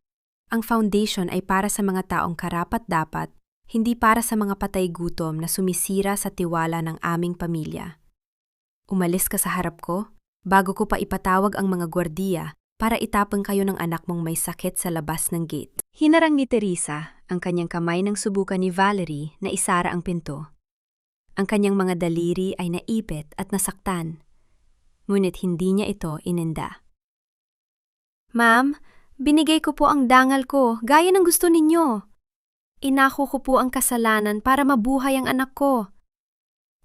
Ang foundation ay para sa mga taong karapat-dapat, hindi para sa mga patay gutom na sumisira sa tiwala ng aming pamilya. Umalis ka sa harap ko bago ko pa ipatawag ang mga gwardiya para itapon kayo ng anak mong may sakit sa labas ng gate. Hinarang ni Teresa ang kanyang kamay nang subukan ni Valerie na isara ang pinto. Ang kanyang mga daliri ay naipit at nasaktan, ngunit hindi niya ito ininda. Ma'am, binigay ko po ang dangal ko gaya ng gusto ninyo. Inako ko po ang kasalanan para mabuhay ang anak ko.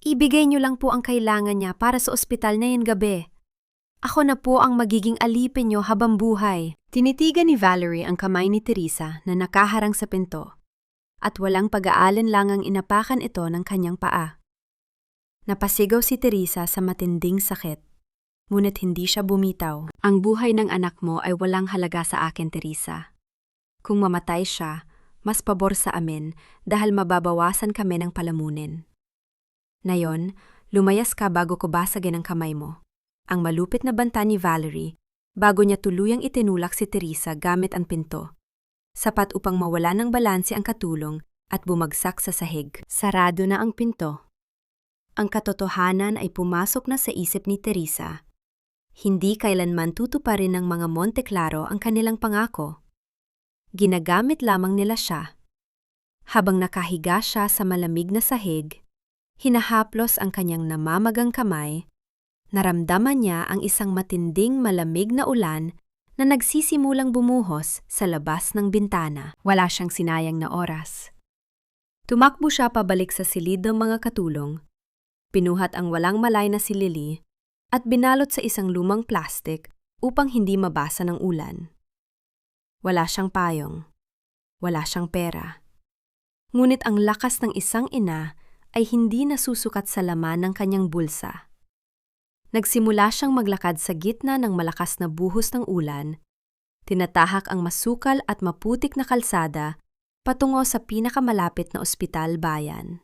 Ibigay niyo lang po ang kailangan niya para sa ospital na yan gabi. Ako na po ang magiging alipin niyo habang buhay. Tinitigan ni Valerie ang kamay ni Teresa na nakaharang sa pinto, at walang pag-aalinlangang inapakan ito ng kanyang paa. Napasigaw si Teresa sa matinding sakit, ngunit hindi siya bumitaw. Ang buhay ng anak mo ay walang halaga sa akin, Teresa. Kung mamatay siya, mas pabor sa amin dahil mababawasan kami ng palamunin. Ngayon, lumayas ka bago ko basagin ang kamay mo. Ang malupit na banta ni Valerie bago niya tuluyang itinulak si Teresa gamit ang pinto, sapat upang mawala ng balanse ang katulong at bumagsak sa sahig. Sarado na ang pinto. Ang katotohanan ay pumasok na sa isip ni Teresa. Hindi kailanman tutuparin ng mga Monteclaro ang kanilang pangako. Ginagamit lamang nila siya. Habang nakahiga siya sa malamig na sahig, hinahaplos ang kanyang namamagang kamay, naramdaman niya ang isang matinding malamig na ulan na nagsisimulang bumuhos sa labas ng bintana. Wala siyang sinayang na oras. Tumakbo siya pabalik sa silid ng mga katulong, pinuhat ang walang malay na si Lily at binalot sa isang lumang plastik upang hindi mabasa ng ulan. Wala siyang payong. Wala siyang pera. Ngunit ang lakas ng isang ina ay hindi nasusukat sa laman ng kanyang bulsa. Nagsimula siyang maglakad sa gitna ng malakas na buhos ng ulan, tinatahak ang masukal at maputik na kalsada patungo sa pinakamalapit na ospital bayan.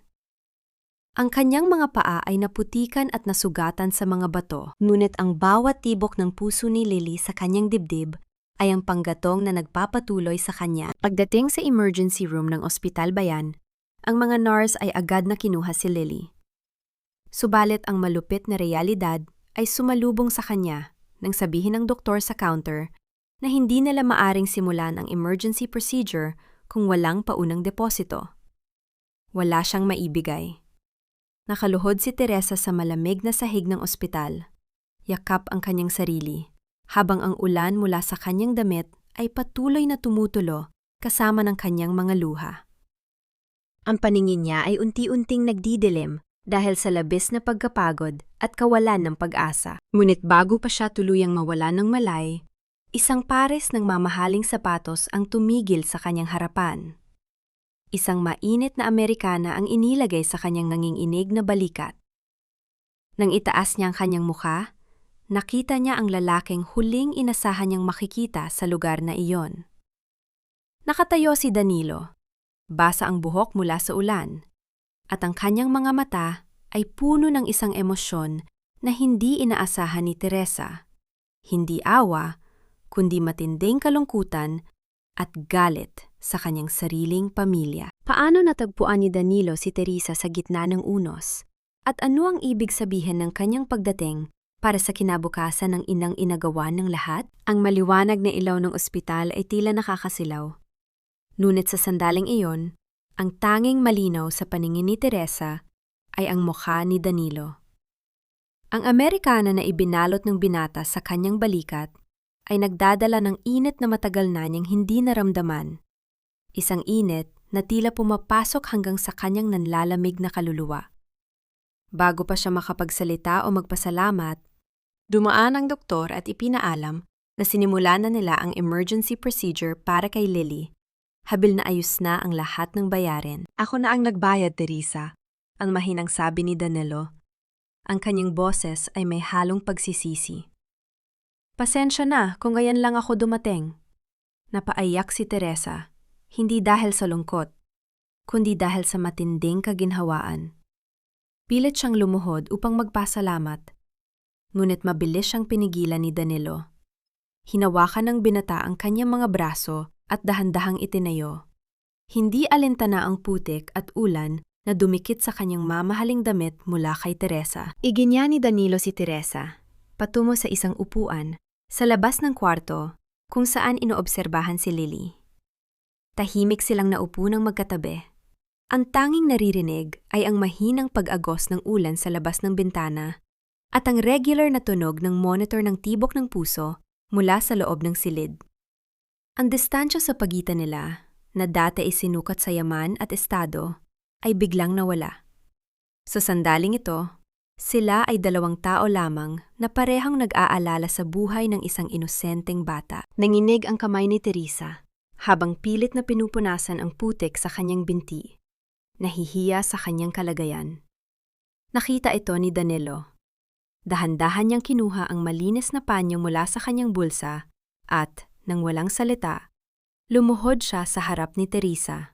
Ang kanyang mga paa ay naputikan at nasugatan sa mga bato, ngunit ang bawat tibok ng puso ni Lily sa kanyang dibdib ay ang panggatong na nagpapatuloy sa kanya. Pagdating sa emergency room ng ospital bayan, ang mga nurse ay agad na kinuha si Lily. Subalit ang malupit na realidad ay sumalubong sa kanya nang sabihin ng doktor sa counter na hindi nila maaring simulan ang emergency procedure kung walang paunang deposito. Wala siyang maibigay. Nakaluhod si Teresa sa malamig na sahig ng ospital. Yakap ang kanyang sarili, habang ang ulan mula sa kanyang damit ay patuloy na tumutulo kasama ng kanyang mga luha. Ang paningin niya ay unti-unting nagdidilim dahil sa labis na pagkapagod at kawalan ng pag-asa. Ngunit bago pa siya tuluyang mawala ng malay, isang pares ng mamahaling sapatos ang tumigil sa kanyang harapan. Isang mainit na Amerikana ang inilagay sa kanyang nanginginig na balikat. Nang itaas niya ang kanyang mukha, nakita niya ang lalaking huling inasahan niyang makikita sa lugar na iyon. Nakatayo si Danilo, basa ang buhok mula sa ulan, at ang kanyang mga mata ay puno ng isang emosyon na hindi inaasahan ni Teresa. Hindi awa, kundi matinding kalungkutan at galit sa kanyang sariling pamilya. Paano natagpuan ni Danilo si Teresa sa gitna ng unos? At ano ang ibig sabihin ng kanyang pagdating para sa kinabukasan ng inang inagawa ng lahat? Ang maliwanag na ilaw ng ospital ay tila nakakasilaw. Ngunit sa sandaling iyon, ang tanging malinaw sa paningin ni Teresa ay ang mukha ni Danilo. Ang Amerikana na ibinalot ng binata sa kanyang balikat ay nagdadala ng init na matagal na niyang hindi naramdaman. Isang init na tila pumapasok hanggang sa kanyang nanlalamig na kaluluwa. Bago pa siya makapagsalita o magpasalamat, dumaan ang doktor at ipinaalam na sinimula na nila ang emergency procedure para kay Lily. Habil na ayos na ang lahat ng bayarin. Ako na ang nagbayad, Teresa. Ang mahinang sabi ni Danilo. Ang kanyang boses ay may halong pagsisisi. Pasensya na kung ngayon lang ako dumating. Napaiyak si Teresa, hindi dahil sa lungkot, kundi dahil sa matinding kaginhawaan. Pilit siyang lumuhod upang magpasalamat, ngunit mabilis siyang pinigilan ni Danilo. Hinawakan ng binata ang kanyang mga braso at dahan-dahang itinayo. Hindi alintana ang putik at ulan na dumikit sa kanyang mamahaling damit mula kay Teresa. Iginya ni Danilo si Teresa, patungo sa isang upuan, sa labas ng kwarto, kung saan inoobserbahan si Lily. Tahimik silang naupo ng magkatabi. Ang tanging naririnig ay ang mahinang pag-agos ng ulan sa labas ng bintana at ang regular na tunog ng monitor ng tibok ng puso mula sa loob ng silid. Ang distansya sa pagitan nila, na dati isinukat sa yaman at estado, ay biglang nawala. Sa sandaling ito, sila ay dalawang tao lamang na parehang nag-aalala sa buhay ng isang inosenteng bata. Nanginig ang kamay ni Teresa, habang pilit na pinupunasan ang putik sa kanyang binti. Nahihiya sa kanyang kalagayan. Nakita ito ni Danilo. Dahan-dahan niyang kinuha ang malinis na panyo mula sa kanyang bulsa at, nang walang salita, lumuhod siya sa harap ni Teresa.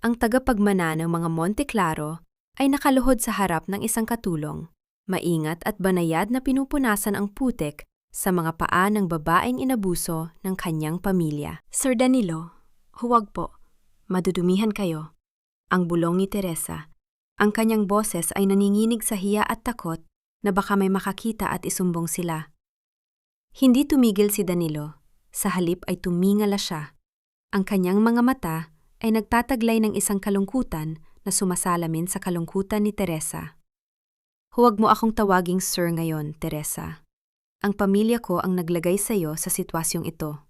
Ang tagapagmana ng mga Monte Claro ay nakaluhod sa harap ng isang katulong, maingat at banayad na pinupunasan ang putik sa mga paa ng babaeng inabuso ng kanyang pamilya. Sir Danilo, huwag po. Madudumihan kayo. Ang bulong ni Teresa. Ang kanyang boses ay naninginig sa hiya at takot na baka may makakita at isumbong sila. Hindi tumigil si Danilo. Sa halip ay tumingala siya. Ang kanyang mga mata ay nagtataglay ng isang kalungkutan na sumasalamin sa kalungkutan ni Teresa. Huwag mo akong tawaging sir ngayon, Teresa. Ang pamilya ko ang naglagay sa iyo sa sitwasyong ito.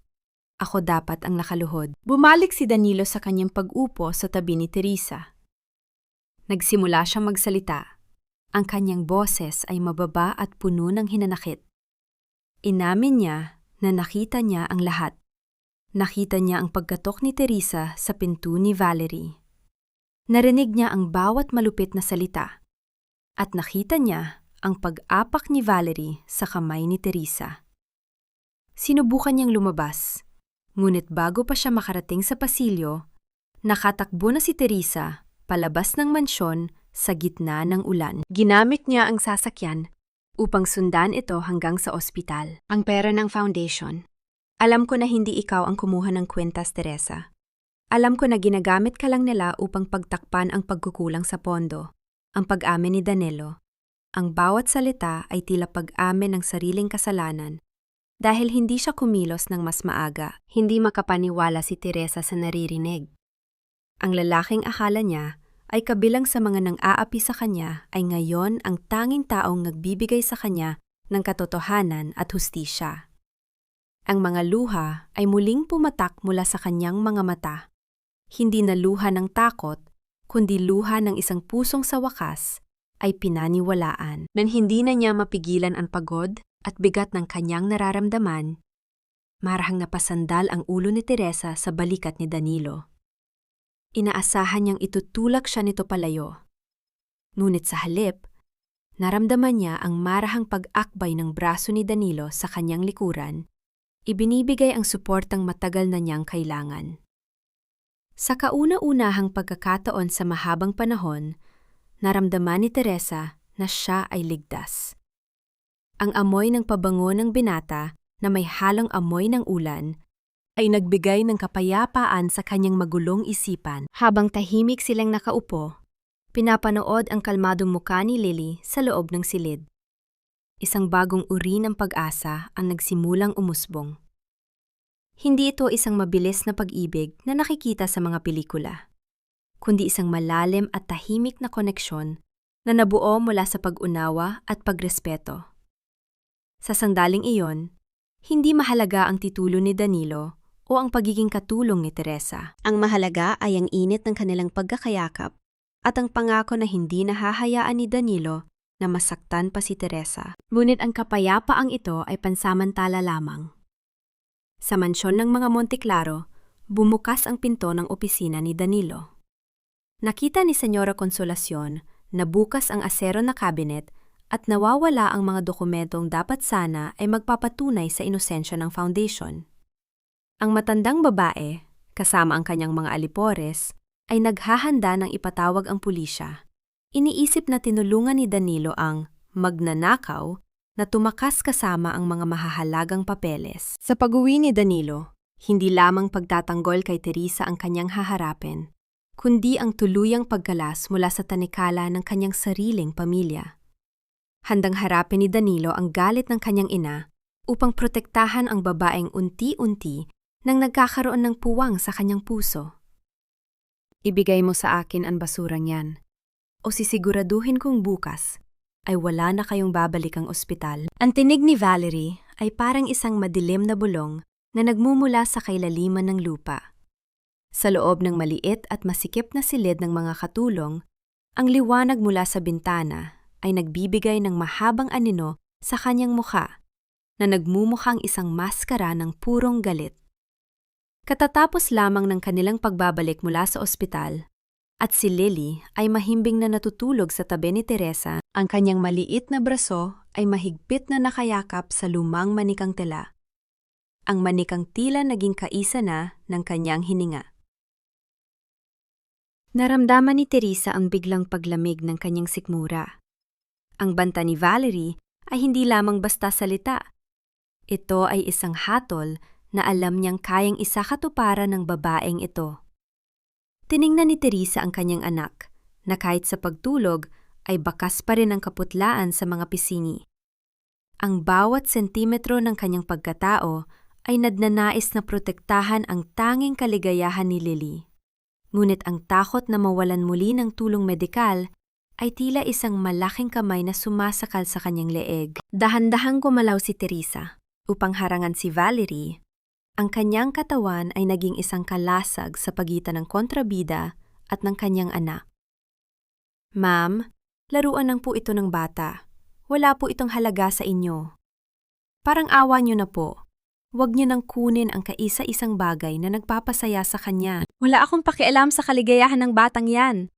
Ako dapat ang nakaluhod. Bumalik si Danilo sa kanyang pag-upo sa tabi ni Teresa. Nagsimula siyang magsalita. Ang kanyang boses ay mababa at puno ng hinanakit. Inamin niya na nakita niya ang lahat. Nakita niya ang pagkatok ni Teresa sa pinto ni Valerie. Narinig niya ang bawat malupit na salita. At nakita niya ang pag-apak ni Valerie sa kamay ni Teresa. Sinubukan niyang lumabas. Ngunit bago pa siya makarating sa pasilyo, nakatakbo na si Teresa palabas ng mansyon sa gitna ng ulan. Ginamit niya ang sasakyan upang sundan ito hanggang sa ospital. Ang pera ng foundation. Alam ko na hindi ikaw ang kumuha ng kwentas, Teresa. Alam ko na ginagamit ka lang nila upang pagtakpan ang pagkukulang sa pondo. Ang pag-amin ni Danilo. Ang bawat salita ay tila pag-amin ng sariling kasalanan. Dahil hindi siya kumilos ng mas maaga, hindi makapaniwala si Teresa sa naririnig. Ang lalaking akala niya ay kabilang sa mga nang-aapi sa kanya ay ngayon ang tanging taong nagbibigay sa kanya ng katotohanan at hustisya. Ang mga luha ay muling pumatak mula sa kanyang mga mata. Hindi na luha ng takot, kundi luha ng isang pusong sa wakas ay pinaniwalaan. Nang hindi na niya mapigilan ang pagod at bigat ng kanyang nararamdaman, marahang napasandal ang ulo ni Teresa sa balikat ni Danilo. Inaasahan niyang itutulak siya nito palayo. Ngunit sa halip, naramdaman niya ang marahang pag-akbay ng braso ni Danilo sa kanyang likuran, ibinibigay ang suportang matagal na niyang kailangan. Sa kauna-unahang pagkakataon sa mahabang panahon, naramdaman ni Teresa na siya ay ligtas. Ang amoy ng pabango ng binata na may halong amoy ng ulan ay nagbigay ng kapayapaan sa kanyang magulong isipan. Habang tahimik silang nakaupo, pinapanood ang kalmadong mukha ni Lily sa loob ng silid. Isang bagong uri ng pag-asa ang nagsimulang umusbong. Hindi ito isang mabilis na pag-ibig na nakikita sa mga pelikula, kundi isang malalim at tahimik na koneksyon na nabuo mula sa pag-unawa at pagrespeto. Sa sandaling iyon, hindi mahalaga ang titulo ni Danilo o ang pagiging katulong ni Teresa. Ang mahalaga ay ang init ng kanilang pagkakayakap at ang pangako na hindi nahahayaan ni Danilo na masaktan pa si Teresa. Ngunit ang kapayapaang ito ay pansamantala lamang. Sa mansyon ng mga Monteclaro, bumukas ang pinto ng opisina ni Danilo. Nakita ni Senyora Consolacion na bukas ang asero na cabinet at nawawala ang mga dokumentong dapat sana ay magpapatunay sa inosensya ng foundation. Ang matandang babae, kasama ang kanyang mga alipores, ay naghahanda ng ipatawag ang pulisya. Iniisip na tinulungan ni Danilo ang magnanakaw na tumakas kasama ang mga mahahalagang papeles. Sa pag-uwi ni Danilo, hindi lamang pagtatanggol kay Teresa ang kanyang haharapin, kundi ang tuluyang pagkalas mula sa tanikala ng kanyang sariling pamilya. Handang harapin ni Danilo ang galit ng kanyang ina upang protektahan ang babaeng unti-unti nang nagkakaroon ng puwang sa kanyang puso. Ibigay mo sa akin ang basurang yan, o sisiguraduhin kong bukas ay wala na kayong babalikang ospital. Ang tinig ni Valerie ay parang isang madilim na bulong na nagmumula sa kailaliman ng lupa. Sa loob ng maliit at masikip na silid ng mga katulong, ang liwanag mula sa bintana ay nagbibigay ng mahabang anino sa kanyang mukha na nagmumukhang isang maskara ng purong galit. Katatapos lamang ng kanilang pagbabalik mula sa ospital, at si Lily ay mahimbing na natutulog sa tabi ni Teresa, ang kanyang maliit na braso ay mahigpit na nakayakap sa lumang manikang tela. Ang manikang tila naging kaisa na ng kanyang hininga. Naramdaman ni Teresa ang biglang paglamig ng kanyang sikmura. Ang banta ni Valerie ay hindi lamang basta salita. Ito ay isang hatol na alam niyang kayang isakatuparan ng babaeng ito. Tiningnan ni Teresa ang kanyang anak, na kahit sa pagtulog ay bakas pa rin ang kaputlaan sa mga pisngi. Ang bawat sentimetro ng kanyang pagkatao ay nagnanais na protektahan ang tanging kaligayahan ni Lily. Ngunit ang takot na mawalan muli ng tulong medikal ay tila isang malaking kamay na sumasakal sa kanyang leeg. Dahan-dahang gumalaw si Teresa upang harangan si Valerie. Ang kanyang katawan ay naging isang kalasag sa pagitan ng kontrabida at ng kanyang anak. Ma'am, laruan lang po ito ng bata. Wala po itong halaga sa inyo. Parang awa niyo na po. Huwag niyo nang kunin ang kaisa-isang bagay na nagpapasaya sa kanya. Wala akong pakialam sa kaligayahan ng batang yan.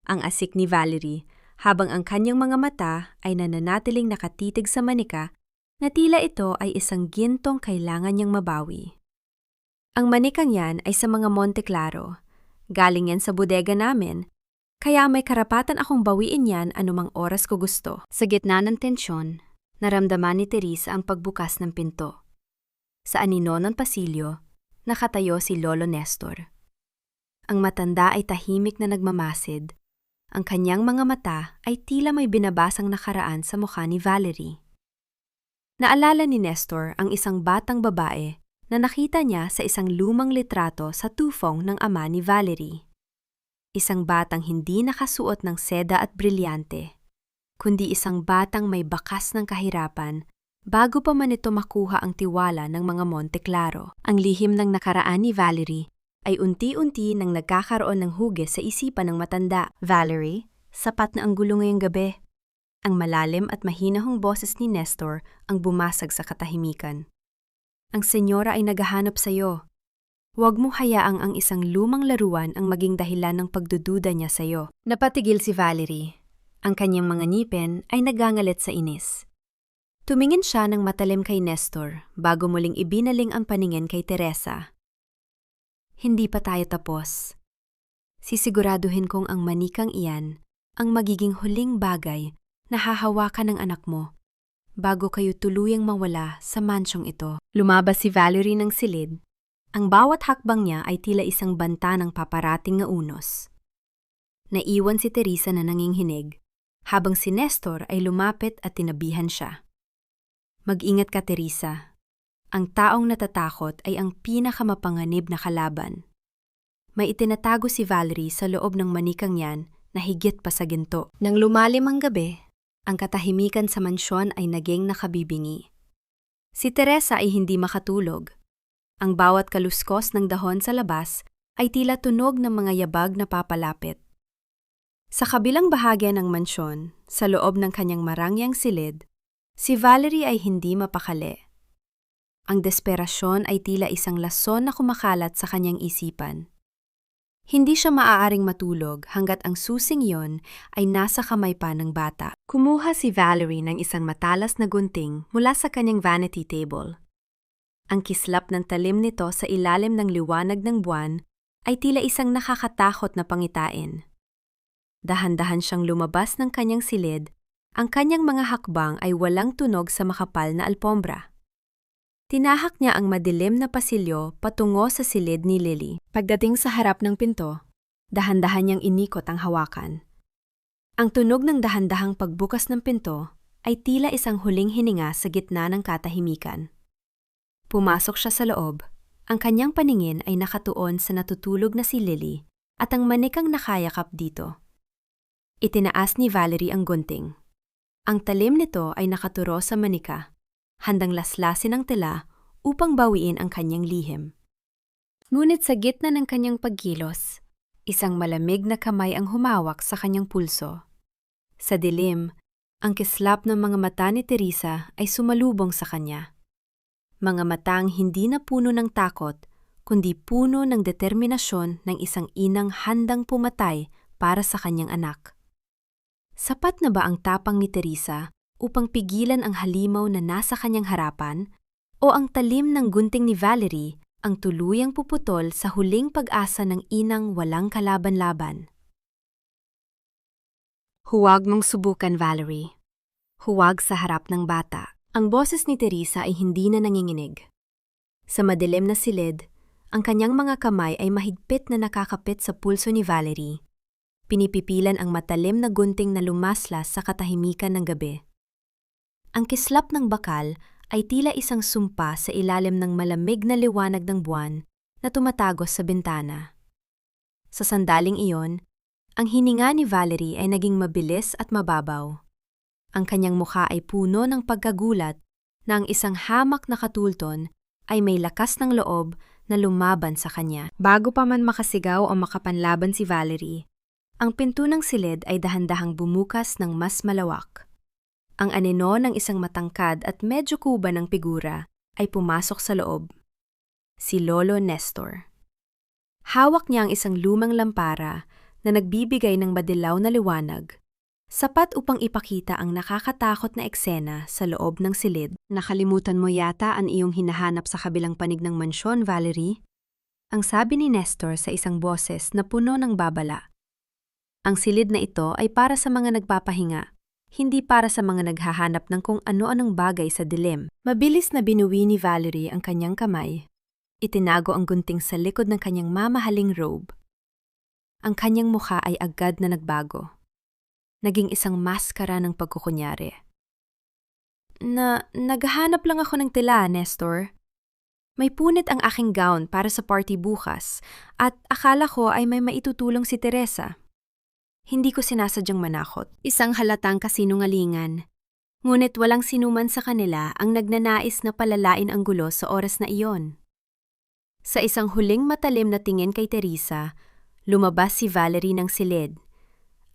Ang asik ni Valerie, habang ang kanyang mga mata ay nananatiling nakatitig sa manika na tila ito ay isang gintong kailangan niyang mabawi. Ang manikang yan ay sa mga Monteclaro. Galing yan sa bodega namin, kaya may karapatan akong bawiin yan anumang oras ko gusto. Sa gitna ng tensyon, naramdaman ni Teresa ang pagbukas ng pinto. Sa anino ng pasilyo, nakatayo si Lolo Nestor. Ang matanda ay tahimik na nagmamasid. Ang kanyang mga mata ay tila may binabasang nakaraan sa mukha ni Valerie. Naalala ni Nestor ang isang batang babae na nakita niya sa isang lumang litrato sa tufong ng ama ni Valerie. Isang batang hindi nakasuot ng seda at brilyante, kundi isang batang may bakas ng kahirapan bago pa man ito makuha ang tiwala ng mga Monteclaro. Ang lihim ng nakaraan ni Valerie ay unti-unti nang nagkakaroon ng hugis sa isipan ng matanda. Valerie, sapat na ang gulo ngayong gabi. Ang malalim at mahinahong boses ni Nestor ang bumasag sa katahimikan. Ang senyora ay naghahanap sa iyo. Huwag mo hayaang ang isang lumang laruan ang maging dahilan ng pagdududa niya sa iyo. Napatigil si Valerie. Ang kanyang mga ngipin ay nagangalit sa inis. Tumingin siya ng matalim kay Nestor bago muling ibinaling ang paningin kay Teresa. Hindi pa tayo tapos. Sisiguraduhin kong ang manikang iyan ang magiging huling bagay na hahawakan ng anak mo bago kayo tuluyang mawala sa mansyong ito. Lumabas si Valerie ng silid. Ang bawat hakbang niya ay tila isang banta ng paparating na unos. Naiwan si Teresa na nanginghinig, habang si Nestor ay lumapit at tinabihan siya. Mag-ingat ka, Teresa. Ang taong natatakot ay ang pinakamapanganib na kalaban. May itinatago si Valerie sa loob ng manikang yan na higit pa sa ginto. Nang lumalim ang gabi, ang katahimikan sa mansyon ay naging nakabibingi. Si Teresa ay hindi makatulog. Ang bawat kaluskos ng dahon sa labas ay tila tunog ng mga yabag na papalapit. Sa kabilang bahagya ng mansyon, sa loob ng kanyang marangyang silid, si Valerie ay hindi mapakali. Ang desperasyon ay tila isang lason na kumakalat sa kanyang isipan. Hindi siya maaaring matulog hanggat ang susing iyon ay nasa kamay pa ng bata. Kumuha si Valerie ng isang matalas na gunting mula sa kanyang vanity table. Ang kislap ng talim nito sa ilalim ng liwanag ng buwan ay tila isang nakakatakot na pangitain. Dahan-dahan siyang lumabas ng kanyang silid, ang kanyang mga hakbang ay walang tunog sa makapal na alpombra. Tinahak niya ang madilim na pasilyo patungo sa silid ni Lily. Pagdating sa harap ng pinto, dahan-dahan niyang inikot ang hawakan. Ang tunog ng dahan-dahang pagbukas ng pinto ay tila isang huling hininga sa gitna ng katahimikan. Pumasok siya sa loob. Ang kanyang paningin ay nakatuon sa natutulog na si Lily at ang manikang nakayakap dito. Itinaas ni Valerie ang gunting. Ang talim nito ay nakaturo sa manika, handang laslasin ang tela upang bawiin ang kanyang lihim. Ngunit sa gitna ng kanyang pagkilos, isang malamig na kamay ang humawak sa kanyang pulso. Sa dilim, ang kislap ng mga mata ni Teresa ay sumalubong sa kanya. Mga matang hindi na puno ng takot, kundi puno ng determinasyon ng isang inang handang pumatay para sa kanyang anak. Sapat na ba ang tapang ni Teresa upang pigilan ang halimaw na nasa kanyang harapan, o ang talim ng gunting ni Valerie ang tuluyang puputol sa huling pag-asa ng inang walang kalaban-laban? Huwag mong subukan, Valerie. Huwag sa harap ng bata. Ang boses ni Teresa ay hindi na nanginginig. Sa madilim na silid, ang kanyang mga kamay ay mahigpit na nakakapit sa pulso ni Valerie. Pinipipilan ang matalim na gunting na lumaslas sa katahimikan ng gabi. Ang kislap ng bakal ay tila isang sumpa sa ilalim ng malamig na liwanag ng buwan na tumatagos sa bintana. Sa sandaling iyon, ang hininga ni Valerie ay naging mabilis at mababaw. Ang kanyang mukha ay puno ng pagkagulat na ang isang hamak na katulton ay may lakas ng loob na lumaban sa kanya. Bago pa man makasigaw o makapanlaban si Valerie, ang pinto ng silid ay dahan-dahang bumukas ng mas malawak. Ang anino ng isang matangkad at medyo kuba ng figura ay pumasok sa loob. Si Lolo Nestor. Hawak niya ang isang lumang lampara na nagbibigay ng madilaw na liwanag, sapat upang ipakita ang nakakatakot na eksena sa loob ng silid. Nakalimutan mo yata ang iyong hinahanap sa kabilang panig ng mansyon, Valerie? Ang sabi ni Nestor sa isang boses na puno ng babala. Ang silid na ito ay para sa mga nagpapahinga, hindi para sa mga naghahanap ng kung ano-anong bagay sa dilim. Mabilis na binuwi ni Valerie ang kanyang kamay. Itinago ang gunting sa likod ng kanyang mamahaling robe. Ang kanyang mukha ay agad na nagbago. Naging isang maskara ng pagkukunyari. Naghahanap lang ako ng tela, Nestor. May punit ang aking gown para sa party bukas at akala ko ay may maitutulong si Teresa. Hindi ko sinasadyang manakot. Isang halatang kasinungalingan. Ngunit walang sinuman sa kanila ang nagnanais na palalain ang gulo sa oras na iyon. Sa isang huling matalim na tingin kay Teresa, lumabas si Valerie ng silid.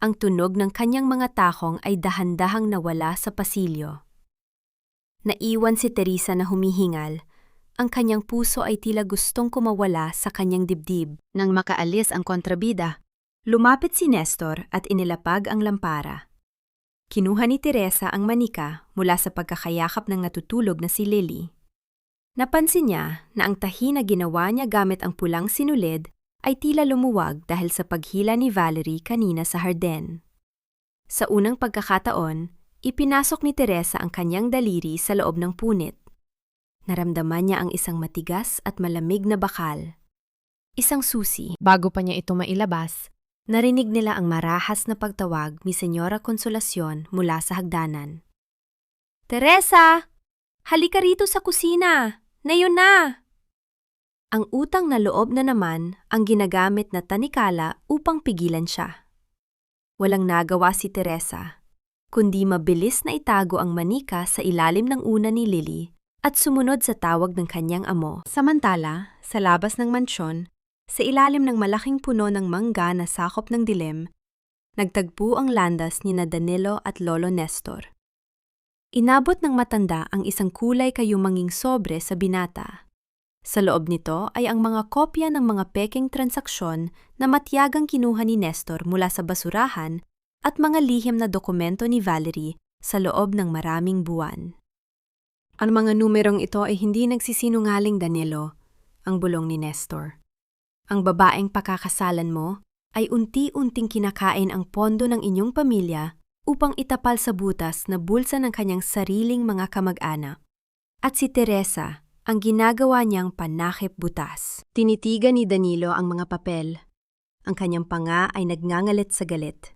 Ang tunog ng kanyang mga takong ay dahan-dahang nawala sa pasilyo. Naiwan si Teresa na humihingal. Ang kanyang puso ay tila gustong kumawala sa kanyang dibdib. Nang makaalis ang kontrabida, lumapit si Nestor at inilapag ang lampara. Kinuha ni Teresa ang manika mula sa pagkakayakap ng natutulog na si Lily. Napansin niya na ang tahi na ginawa niya gamit ang pulang sinulid ay tila lumuwag dahil sa paghila ni Valerie kanina sa harden. Sa unang pagkakataon, ipinasok ni Teresa ang kanyang daliri sa loob ng punit. Naramdaman niya ang isang matigas at malamig na bakal. Isang susi. Bago pa niya ito mailabas, narinig nila ang marahas na pagtawag ni Senyora Consolacion mula sa hagdanan. Teresa! Halika rito sa kusina! Ngayon na! Ang utang na loob na naman ang ginagamit na tanikala upang pigilan siya. Walang nagawa si Teresa, kundi mabilis na itago ang manika sa ilalim ng una ni Lily at sumunod sa tawag ng kanyang amo. Samantala, sa labas ng mansyon, sa ilalim ng malaking puno ng mangga na sakop ng dilim, nagtagpo ang landas ni na Danilo at Lolo Nestor. Inabot ng matanda ang isang kulay kayumanging sobre sa binata. Sa loob nito ay ang mga kopya ng mga pekeng transaksyon na matyagang kinuha ni Nestor mula sa basurahan at mga lihim na dokumento ni Valerie sa loob ng maraming buwan. Ang mga numerong ito ay hindi nagsisinungaling, Danilo, ang bulong ni Nestor. Ang babaeng pakakasalan mo ay unti-unting kinakain ang pondo ng inyong pamilya upang itapal sa butas na bulsa ng kanyang sariling mga kamag-anak. At si Teresa, ang ginagawa niyang panakip butas. Tinitigan ni Danilo ang mga papel. Ang kanyang panga ay nagngangalit sa galit.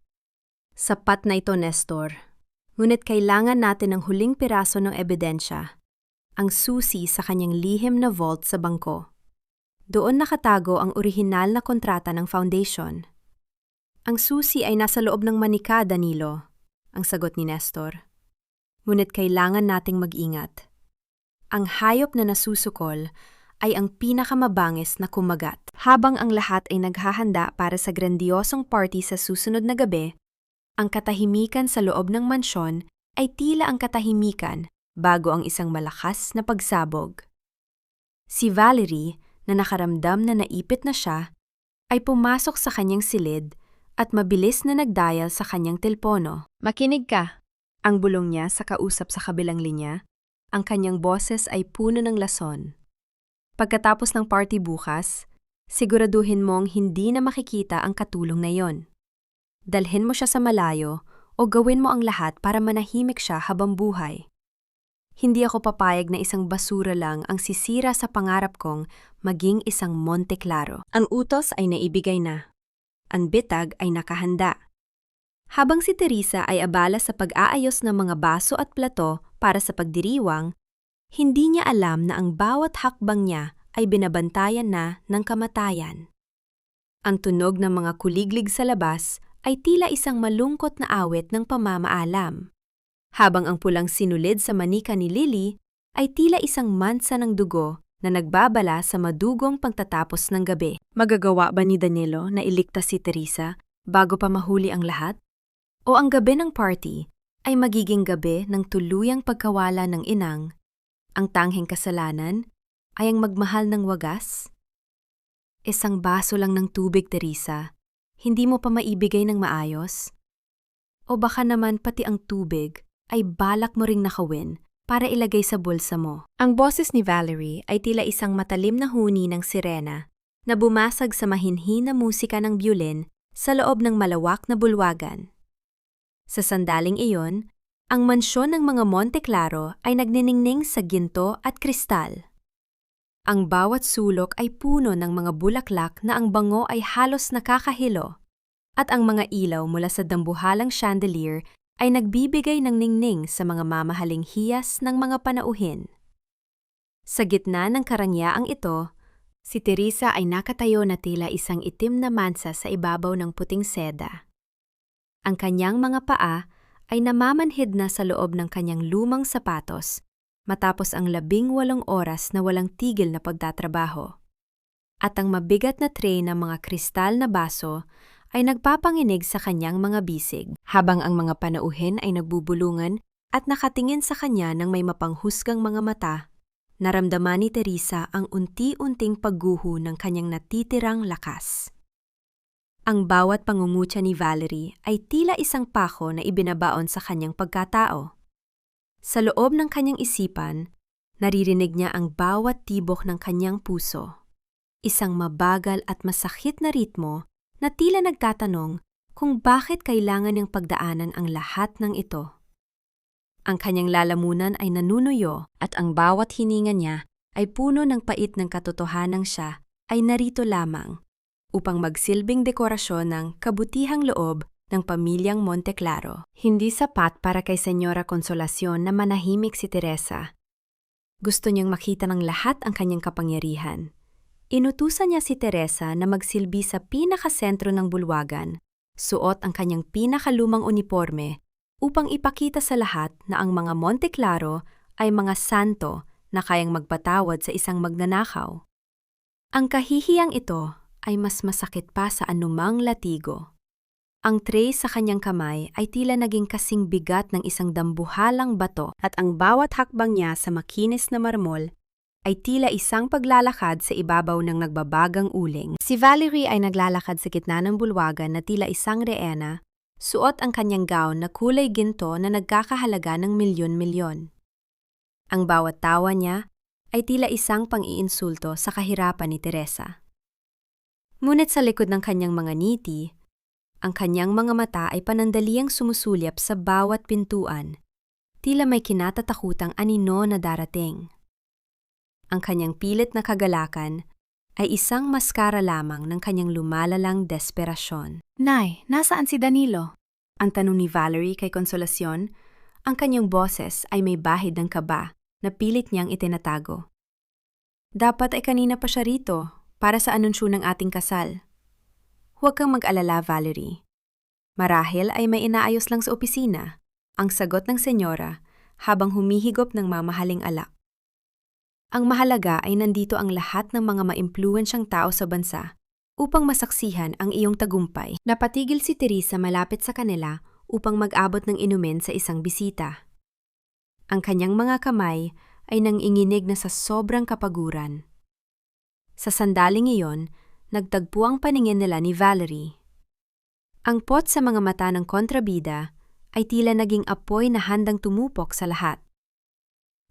Sapat na ito, Nestor. Ngunit kailangan natin ng huling piraso ng ebidensya, ang susi sa kanyang lihim na vault sa bangko. Doon nakatago ang orihinal na kontrata ng foundation. Ang susi ay nasa loob ng manika, Danilo, ang sagot ni Nestor. Ngunit kailangan nating mag-ingat. Ang hayop na nasusukol ay ang pinakamabangis na kumagat. Habang ang lahat ay naghahanda para sa grandiosong party sa susunod na gabi, ang katahimikan sa loob ng mansyon ay tila ang katahimikan bago ang isang malakas na pagsabog. Si Valerie, na nakaramdam na naipit na siya, ay pumasok sa kanyang silid at mabilis na nagdial sa kanyang telpono. "Makinig ka," ang bulong niya sa kausap sa kabilang linya. Ang kanyang boses ay puno ng lason. "Pagkatapos ng party bukas, siguraduhin mong hindi na makikita ang katulong na yon. Dalhin mo siya sa malayo o gawin mo ang lahat para manahimik siya habang buhay. Hindi ako papayag na isang basura lang ang sisira sa pangarap kong maging isang Monte Claro." Ang utos ay naibigay na. Ang bitag ay nakahanda. Habang si Teresa ay abala sa pag-aayos ng mga baso at plato para sa pagdiriwang, hindi niya alam na ang bawat hakbang niya ay binabantayan na ng kamatayan. Ang tunog ng mga kuliglig sa labas ay tila isang malungkot na awit ng pamamaalam, habang ang pulang sinulid sa manika ni Lily ay tila isang mansa ng dugo na nagbabala sa madugong pagtatapos ng gabi. Magagawa ba ni Danilo na iligtas si Teresa bago pa mahuli ang lahat? O ang gabi ng party ay magiging gabi ng tuluyang pagkawala ng inang, ang tanghing kasalanan ay ang magmahal ng wagas? Isang baso lang ng tubig, Teresa. Hindi mo pa maibigay ng maayos? O baka naman pati ang tubig ay balak mo ring nakawin para ilagay sa bulsa mo? Ang boses ni Valerie ay tila isang matalim na huni ng sirena na bumasag sa mahinhin na musika ng biolin sa loob ng malawak na bulwagan. Sa sandaling iyon, ang mansyon ng mga Monte Claro ay nagniningning sa ginto at kristal. Ang bawat sulok ay puno ng mga bulaklak na ang bango ay halos nakakahilo, at ang mga ilaw mula sa dambuhalang chandelier ay nagbibigay ng ningning sa mga mamahaling hiyas ng mga panauhin. Sa gitna ng karangyaang ito, si Teresa ay nakatayo na tila isang itim na mansa sa ibabaw ng puting seda. Ang kanyang mga paa ay namamanhid na sa loob ng kanyang lumang sapatos matapos ang 18 oras na walang tigil na pagtatrabaho. At ang mabigat na tray ng mga kristal na baso ay nagpapanginig sa kanyang mga bisig, habang ang mga panauhin ay nagbubulungan at nakatingin sa kanya ng may mapanghusgang mga mata. Naramdaman ni Teresa ang unti-unting pagguho ng kanyang natitirang lakas. Ang bawat pangungutya ni Valerie ay tila isang pako na ibinabaon sa kanyang pagkatao. Sa loob ng kanyang isipan, naririnig niya ang bawat tibok ng kanyang puso. Isang mabagal at masakit na ritmo na tila nagtatanong kung bakit kailangan niyang pagdaanan ang lahat ng ito. Ang kanyang lalamunan ay nanunuyo at ang bawat hininga niya ay puno ng pait ng katotohanang siya ay narito lamang upang magsilbing dekorasyon ng kabutihang loob ng pamilyang Monte Claro. Hindi sapat para kay Senyora Consolacion na manahimik si Teresa. Gusto niyang makita ng lahat ang kanyang kapangyarihan. Inutusan niya si Teresa na magsilbi sa pinakasentro ng bulwagan, suot ang kanyang pinakalumang uniforme upang ipakita sa lahat na ang mga Monte Claro ay mga santo na kayang magpatawad sa isang magnanakaw. Ang kahihiyang ito ay mas masakit pa sa anumang latigo. Ang tray sa kanyang kamay ay tila naging kasing bigat ng isang dambuhalang bato at ang bawat hakbang niya sa makinis na marmol ay tila isang paglalakad sa ibabaw ng nagbabagang uling. Si Valerie ay naglalakad sa gitna ng bulwagan na tila isang reena, suot ang kanyang gown na kulay ginto na nagkakahalaga ng milyon-milyon. Ang bawat tawa niya ay tila isang pang-iinsulto sa kahirapan ni Teresa. Ngunit sa likod ng kanyang mga ngiti, ang kanyang mga mata ay panandaliang sumusulyap sa bawat pintuan, tila may kinatatakutang anino na darating. Ang kanyang pilit na kagalakan ay isang maskara lamang ng kanyang lumalalang desperasyon. Nay, nasaan si Danilo? Ang tanong ni Valerie kay Consolacion, ang kanyang boses ay may bahid ng kaba na pilit niyang itinatago. Dapat ay kanina pa siya rito para sa anunsyo ng ating kasal. Huwag kang mag-alala, Valerie. Marahil ay may inaayos lang sa opisina, ang sagot ng senyora habang humihigop ng mamahaling alak. Ang mahalaga ay nandito ang lahat ng mga maimpluwensyang tao sa bansa upang masaksihan ang iyong tagumpay. Napatigil si Teresa malapit sa kanila upang mag-abot ng inumin sa isang bisita. Ang kanyang mga kamay ay nanginginig na sa sobrang kapaguran. Sa sandaling iyon, nagtagpo ang paningin nila ni Valerie. Ang pot sa mga mata ng kontrabida ay tila naging apoy na handang tumupok sa lahat.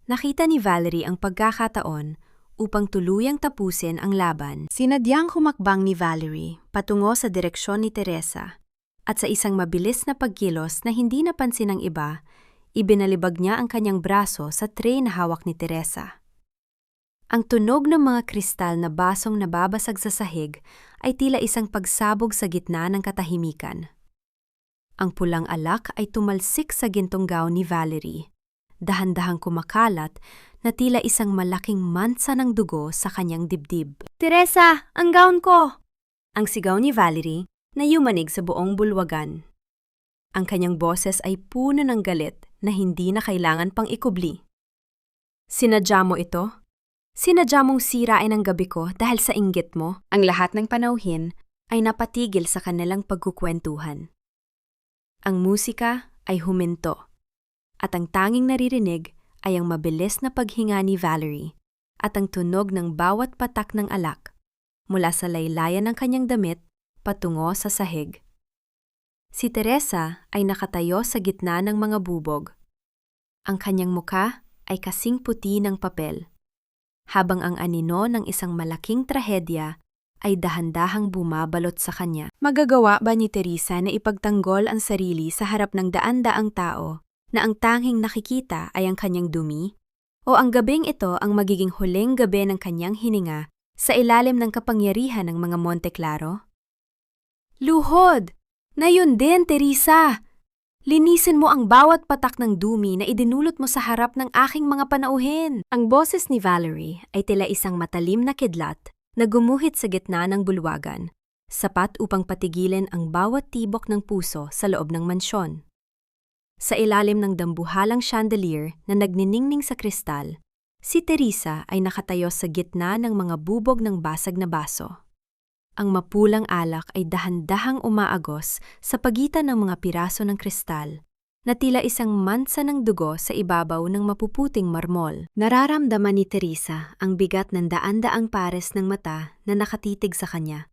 Nakita ni Valerie ang pagkakataon upang tuluyang tapusin ang laban. Sinadyang humakbang ni Valerie patungo sa direksyon ni Teresa at sa isang mabilis na pagkilos na hindi napansin ng iba, ibinalibag niya ang kanyang braso sa tray na hawak ni Teresa. Ang tunog ng mga kristal na basong nababasag sa sahig ay tila isang pagsabog sa gitna ng katahimikan. Ang pulang alak ay tumalsik sa gintong gown ni Valerie, dahan-dahang kumakalat na tila isang malaking mansa ng dugo sa kanyang dibdib. "Teresa, ang gown ko!" Ang sigaw ni Valerie na yumanig sa buong bulwagan. Ang kanyang boses ay puno ng galit na hindi na kailangan pang ikubli. "Sinadya mo ito? Sinadya mong sirain ang gabi ko dahil sa inggit mo?" Ang lahat ng panauhin ay napatigil sa kanilang pagkukwentuhan. Ang musika ay huminto, at ang tanging naririnig ay ang mabilis na paghinga ni Valerie at ang tunog ng bawat patak ng alak mula sa laylayan ng kanyang damit patungo sa sahig. Si Teresa ay nakatayo sa gitna ng mga bubog. Ang kanyang muka ay kasing puti ng papel, habang ang anino ng isang malaking trahedya ay dahan-dahang bumabalot sa kanya. Magagawa ba ni Teresa na ipagtanggol ang sarili sa harap ng daan-daang tao na ang tanging nakikita ay ang kanyang dumi? O ang gabing ito ang magiging huling gabi ng kanyang hininga sa ilalim ng kapangyarihan ng mga Monte Claro? Luhod! Na yun din, Teresa! Linisin mo ang bawat patak ng dumi na idinulot mo sa harap ng aking mga panauhin. Ang boses ni Valerie ay tila isang matalim na kidlat na gumuhit sa gitna ng bulwagan, sapat upang patigilin ang bawat tibok ng puso sa loob ng mansyon. Sa ilalim ng dambuhalang chandelier na nagniningning sa kristal, si Teresa ay nakatayo sa gitna ng mga bubog ng basag na baso. Ang mapulang alak ay dahan-dahang umaagos sa pagitan ng mga piraso ng kristal na tila isang mansa ng dugo sa ibabaw ng mapuputing marmol. Nararamdaman ni Teresa ang bigat ng daan-daang pares ng mata na nakatitig sa kanya.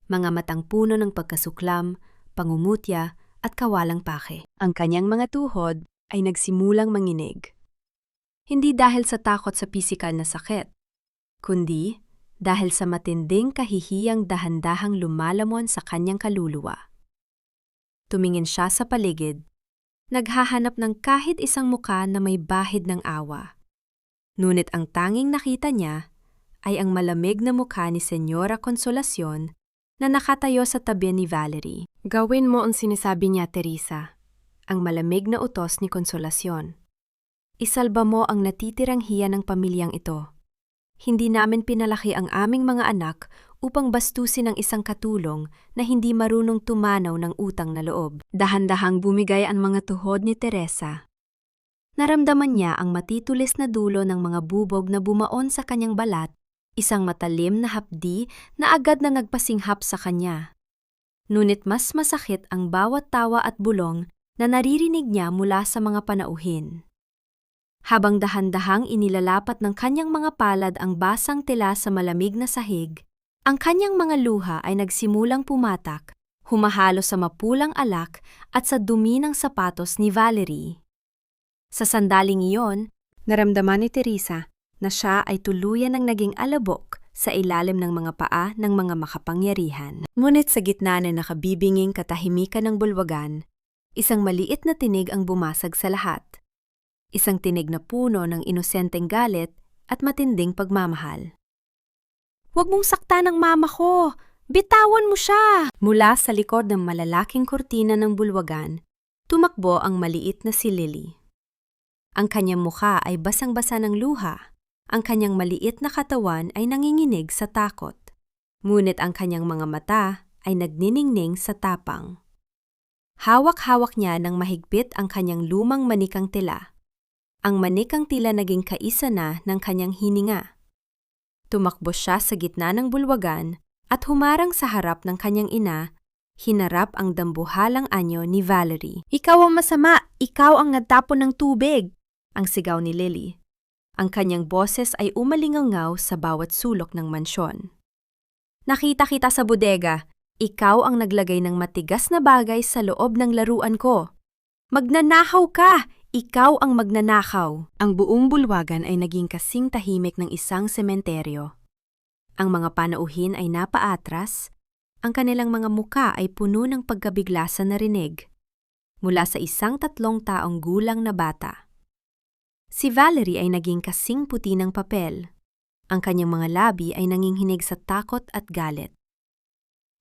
Mga matang puno ng pagkasuklam, pangumutya at kawalang pake. Ang kanyang mga tuhod ay nagsimulang manginig. Hindi dahil sa takot sa pisikal na sakit, kundi dahil sa matinding kahihiyang dahan-dahang lumalamon sa kanyang kaluluwa. Tumingin siya sa paligid, naghahanap ng kahit isang muka na may bahid ng awa. Ngunit ang tanging nakita niya ay ang malamig na mukha ni Senyora Consolacion na nakatayo sa tabi ni Valerie. "Gawin mo ang sinasabi niya, Teresa," ang malamig na utos ni Consolacion. "Isalba mo ang natitirang hiya ng pamilyang ito. Hindi namin pinalaki ang aming mga anak upang bastusin ang isang katulong na hindi marunong tumanaw ng utang na loob." Dahan-dahang bumigay ang mga tuhod ni Teresa. Naramdaman niya ang matitulis na dulo ng mga bubog na bumaon sa kanyang balat, isang matalim na hapdi na agad na nagpasinghap sa kanya. Ngunit mas masakit ang bawat tawa at bulong na naririnig niya mula sa mga panauhin. Habang dahan-dahang inilalapat ng kanyang mga palad ang basang tela sa malamig na sahig, ang kanyang mga luha ay nagsimulang pumatak, humahalo sa mapulang alak at sa dumi ng sapatos ni Valerie. Sa sandaling iyon, naramdaman ni Teresa na siya ay tuluyan ng naging alabok sa ilalim ng mga paa ng mga makapangyarihan. Ngunit sa gitna ng nakabibinging katahimikan ng bulwagan, isang maliit na tinig ang bumasag sa lahat. Isang tinig na puno ng inosenteng galit at matinding pagmamahal. "Huwag mong saktan ang mama ko! Bitawan mo siya!" Mula sa likod ng malalaking kurtina ng bulwagan, tumakbo ang maliit na si Lily. Ang kanyang mukha ay basang-basa ng luha. Ang kanyang maliit na katawan ay nanginginig sa takot. Ngunit ang kanyang mga mata ay nagniningning sa tapang. Hawak-hawak niya ng mahigpit ang kanyang lumang manikang tela. Ang manikang tila naging kaisa na ng kanyang hininga. Tumakbo siya sa gitna ng bulwagan at humarang sa harap ng kanyang ina, hinarap ang dambuhalang anyo ni Valerie. "Ikaw ang masama! Ikaw ang nagtapon ng tubig!" ang sigaw ni Lily. Ang kanyang boses ay umalingaw sa bawat sulok ng mansyon. "Nakita kita sa bodega. Ikaw ang naglagay ng matigas na bagay sa loob ng laruan ko. Magnanakaw ka! Ikaw ang magnanakaw." Ang buong bulwagan ay naging kasing tahimik ng isang sementeryo. Ang mga panauhin ay napaatras, ang kanilang mga muka ay puno ng pagkabigla sa narinig, mula sa isang 3 taong gulang na bata. Si Valerie ay naging kasing puti ng papel. Ang kanyang mga labi ay nanginginig sa takot at galit.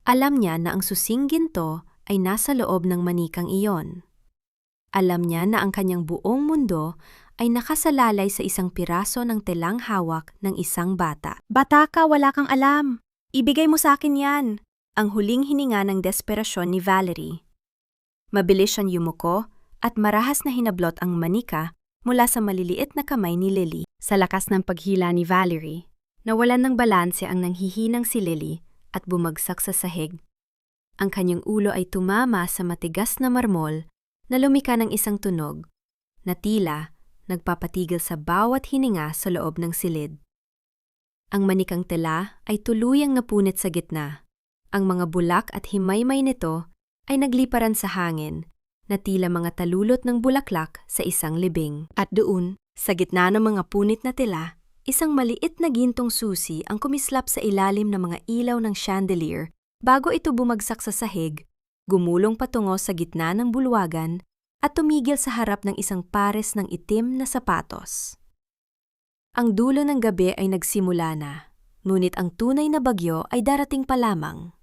Alam niya na ang susing ginto ay nasa loob ng manikang iyon. Alam niya na ang kanyang buong mundo ay nakasalalay sa isang piraso ng telang hawak ng isang bata. "Bata ka, wala kang alam. Ibigay mo sa akin yan," ang huling hininga ng desperasyon ni Valerie. Mabilis siyang yumuko at marahas na hinablot ang manika mula sa maliliit na kamay ni Lily. Sa lakas ng paghila ni Valerie, nawalan ng balanse ang nanghihinang si Lily at bumagsak sa sahig. Ang kanyang ulo ay tumama sa matigas na marmol na lumika ng isang tunog na tila nagpapatigil sa bawat hininga sa loob ng silid. Ang manikang tela ay tuluyang napunit sa gitna. Ang mga bulak at himaymay nito ay nagliparan sa hangin na tila mga talulot ng bulaklak sa isang libing. At doon, sa gitna ng mga punit na tela, isang maliit na gintong susi ang kumislap sa ilalim ng mga ilaw ng chandelier bago ito bumagsak sa sahig, gumulong patungo sa gitna ng bulwagan at tumigil sa harap ng isang pares ng itim na sapatos. Ang dulo ng gabi ay nagsimula na, ngunit ang tunay na bagyo ay darating pa lamang.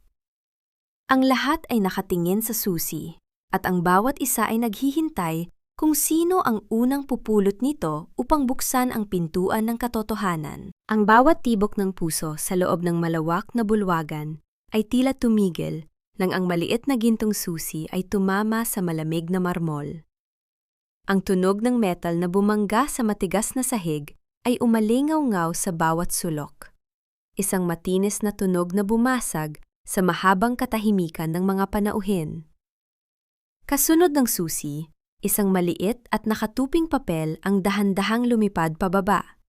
Ang lahat ay nakatingin sa susi, at ang bawat isa ay naghihintay kung sino ang unang pupulot nito upang buksan ang pintuan ng katotohanan. Ang bawat tibok ng puso sa loob ng malawak na bulwagan ay tila tumigil nang ang maliit na gintong susi ay tumama sa malamig na marmol. Ang tunog ng metal na bumangga sa matigas na sahig ay umalingaw-ngaw sa bawat sulok. Isang matinis na tunog na bumasag sa mahabang katahimikan ng mga panauhin. Kasunod ng susi, isang maliit at nakatuping papel ang dahan-dahang lumipad pababa.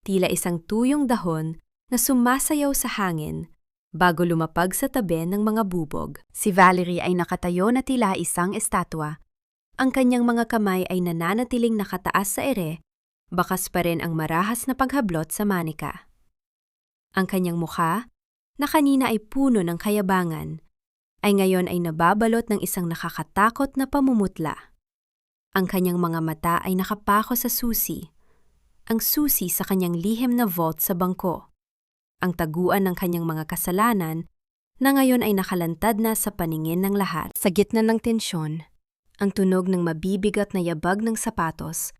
Tila isang tuyong dahon na sumasayaw sa hangin bago lumapag sa tabi ng mga bubog. Si Valerie ay nakatayo na tila isang estatwa. Ang kanyang mga kamay ay nananatiling nakataas sa ere, bakas pa rin ang marahas na paghablot sa manika. Ang kanyang mukha, na kanina ay puno ng kayabangan, ay ngayon ay nababalot ng isang nakakatakot na pamumutla. Ang kanyang mga mata ay nakapako sa susi, ang susi sa kanyang lihim na vault sa bangko. Ang taguan ng kanyang mga kasalanan na ngayon ay nakalantad na sa paningin ng lahat. Sa gitna ng tensyon, ang tunog ng mabibigat na yabag ng sapatos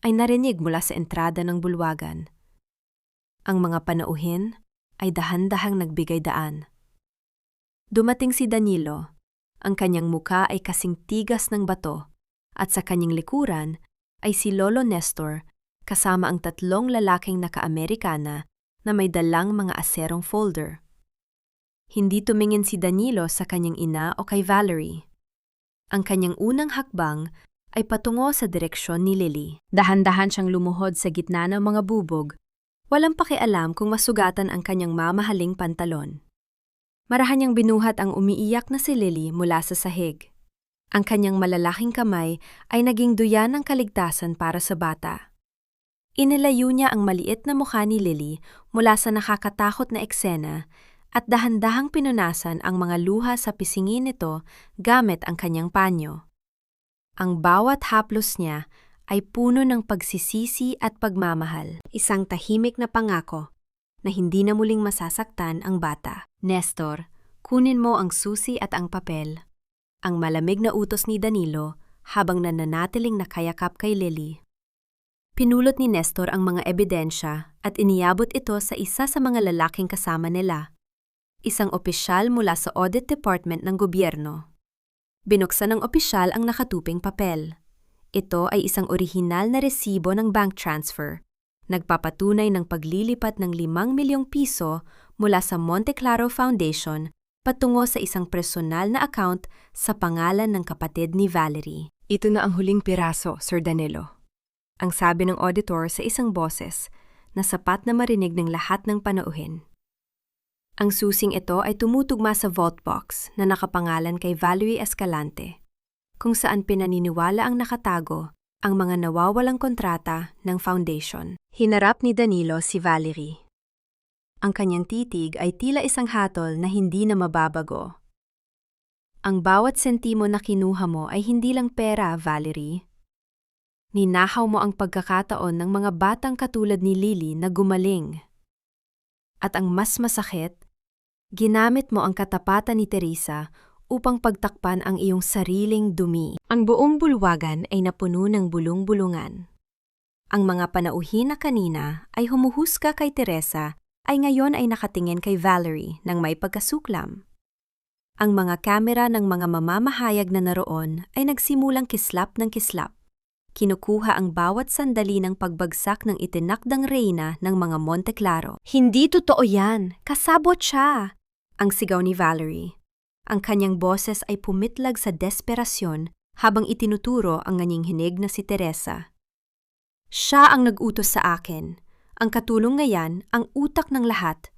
ay narinig mula sa entrada ng bulwagan. Ang mga panauhin ay dahan-dahang nagbigay daan. Dumating si Danilo. Ang kanyang muka ay kasing tigas ng bato at sa kanyang likuran ay si Lolo Nestor kasama ang 3 lalaking naka-Amerikana na may dalang mga aserong folder. Hindi tumingin si Danilo sa kanyang ina o kay Valerie. Ang kanyang unang hakbang ay patungo sa direksyon ni Lily. Dahan-dahan siyang lumuhod sa gitna ng mga bubog. Walang pakialam kung masugatan ang kanyang mamahaling pantalon. Marahan niyang binuhat ang umiiyak na si Lily mula sa sahig. Ang kanyang malalaking kamay ay naging duyan ng kaligtasan para sa bata. Inilayo niya ang maliit na mukha ni Lily mula sa nakakatakot na eksena at dahan-dahang pinunasan ang mga luha sa pisingin nito gamit ang kanyang panyo. Ang bawat haplos niya ay puno ng pagsisisi at pagmamahal, isang tahimik na pangako na hindi na muling masasaktan ang bata. Nestor, kunin mo ang susi at ang papel. Ang malamig na utos ni Danilo habang nananatiling nakayakap kay Lily. Pinulot ni Nestor ang mga ebidensya at iniabot ito sa isa sa mga lalaking kasama nila, isang opisyal mula sa Audit Department ng gobyerno. Binuksan ng opisyal ang nakatuping papel. Ito ay isang orihinal na resibo ng bank transfer, nagpapatunay ng paglilipat ng 5 milyong piso mula sa Monte Claro Foundation patungo sa isang personal na account sa pangalan ng kapatid ni Valerie. Ito na ang huling piraso, Sir Danilo. Ang sabi ng auditor sa isang boses na sapat na marinig ng lahat ng panauhin. Ang susing ito ay tumutugma sa vault box na nakapangalan kay Valerie Escalante, kung saan pinaniniwala ang nakatago ang mga nawawalang kontrata ng foundation. Hinarap ni Danilo si Valerie. Ang kanyang titig ay tila isang hatol na hindi na mababago. Ang bawat sentimo na kinuha mo ay hindi lang pera, Valerie. Ninakaw mo ang pagkakataon ng mga batang katulad ni Lily na gumaling. At ang mas masakit, ginamit mo ang katapatan ni Teresa upang pagtakpan ang iyong sariling dumi. Ang buong bulwagan ay napuno ng bulong-bulungan. Ang mga panauhin na kanina ay humuhusga kay Teresa ay ngayon ay nakatingin kay Valerie nang may pagkasuklam. Ang mga kamera ng mga mamamahayag na naroon ay nagsimulang kislap ng kislap. Kinukuha ang bawat sandali ng pagbagsak ng itinakdang reyna ng mga Monte Claro. Hindi totoo yan! Kasabot siya! Ang sigaw ni Valerie. Ang kanyang boses ay pumitlag sa desperasyon habang itinuturo ang nganying hinig na si Teresa. Siya ang nag-utos sa akin. Ang katulong ngayon, ang utak ng lahat.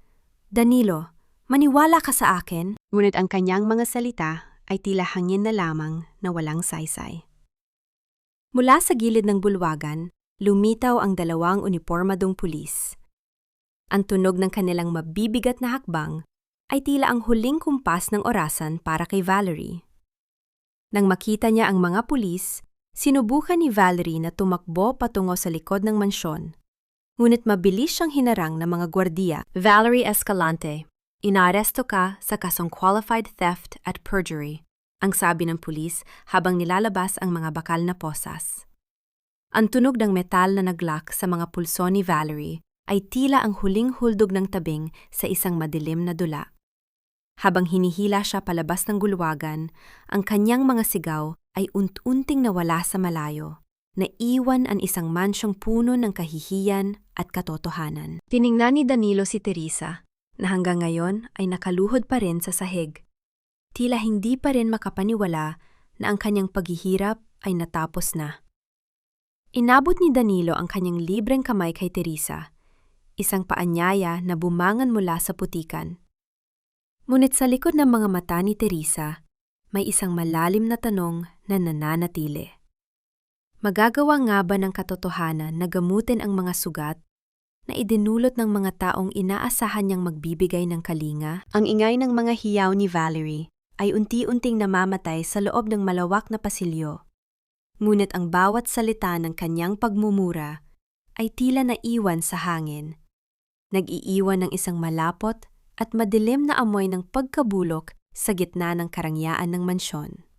Danilo, maniwala ka sa akin? Ngunit ang kanyang mga salita ay tila hangin na lamang na walang saysay. Mula sa gilid ng bulwagan, lumitaw ang 2 unipormadong pulis. Ang tunog ng kanilang mabibigat na hakbang ay tila ang huling kumpas ng orasan para kay Valerie. Nang makita niya ang mga pulis, sinubukan ni Valerie na tumakbo patungo sa likod ng mansyon. Ngunit mabilis siyang hinarang ng mga gwardiya. Valerie Escalante, inaaresto ka sa kasong qualified theft at perjury, ang sabi ng pulis habang nilalabas ang mga bakal na posas. Ang tunog ng metal na naglock sa mga pulso ni Valerie ay tila ang huling huldog ng tabing sa isang madilim na dula. Habang hinihila siya palabas ng gulwagan, ang kanyang mga sigaw ay unti-unting nawala sa malayo, naiwan ang isang mansyong puno ng kahihiyan at katotohanan. Tiningnan ni Danilo si Teresa, na hanggang ngayon ay nakaluhod pa rin sa sahig. Tila hindi pa rin makapaniwala na ang kanyang paghihirap ay natapos na. Inabot ni Danilo ang kanyang libreng kamay kay Teresa, isang paanyaya na bumangon mula sa putikan. Ngunit sa likod ng mga mata ni Teresa, may isang malalim na tanong na nananatili. Magagawa nga ba ng katotohanan na gamutin ang mga sugat na idinulot ng mga taong inaasahan niyang magbibigay ng kalinga? Ang ingay ng mga hiyaw ni Valerie ay unti-unting namamatay sa loob ng malawak na pasilyo. Ngunit ang bawat salita ng kanyang pagmumura ay tila naiwan sa hangin. Nag-iiwan ng isang malapot at madilim na amoy ng pagkabulok sa gitna ng karangyaan ng mansyon.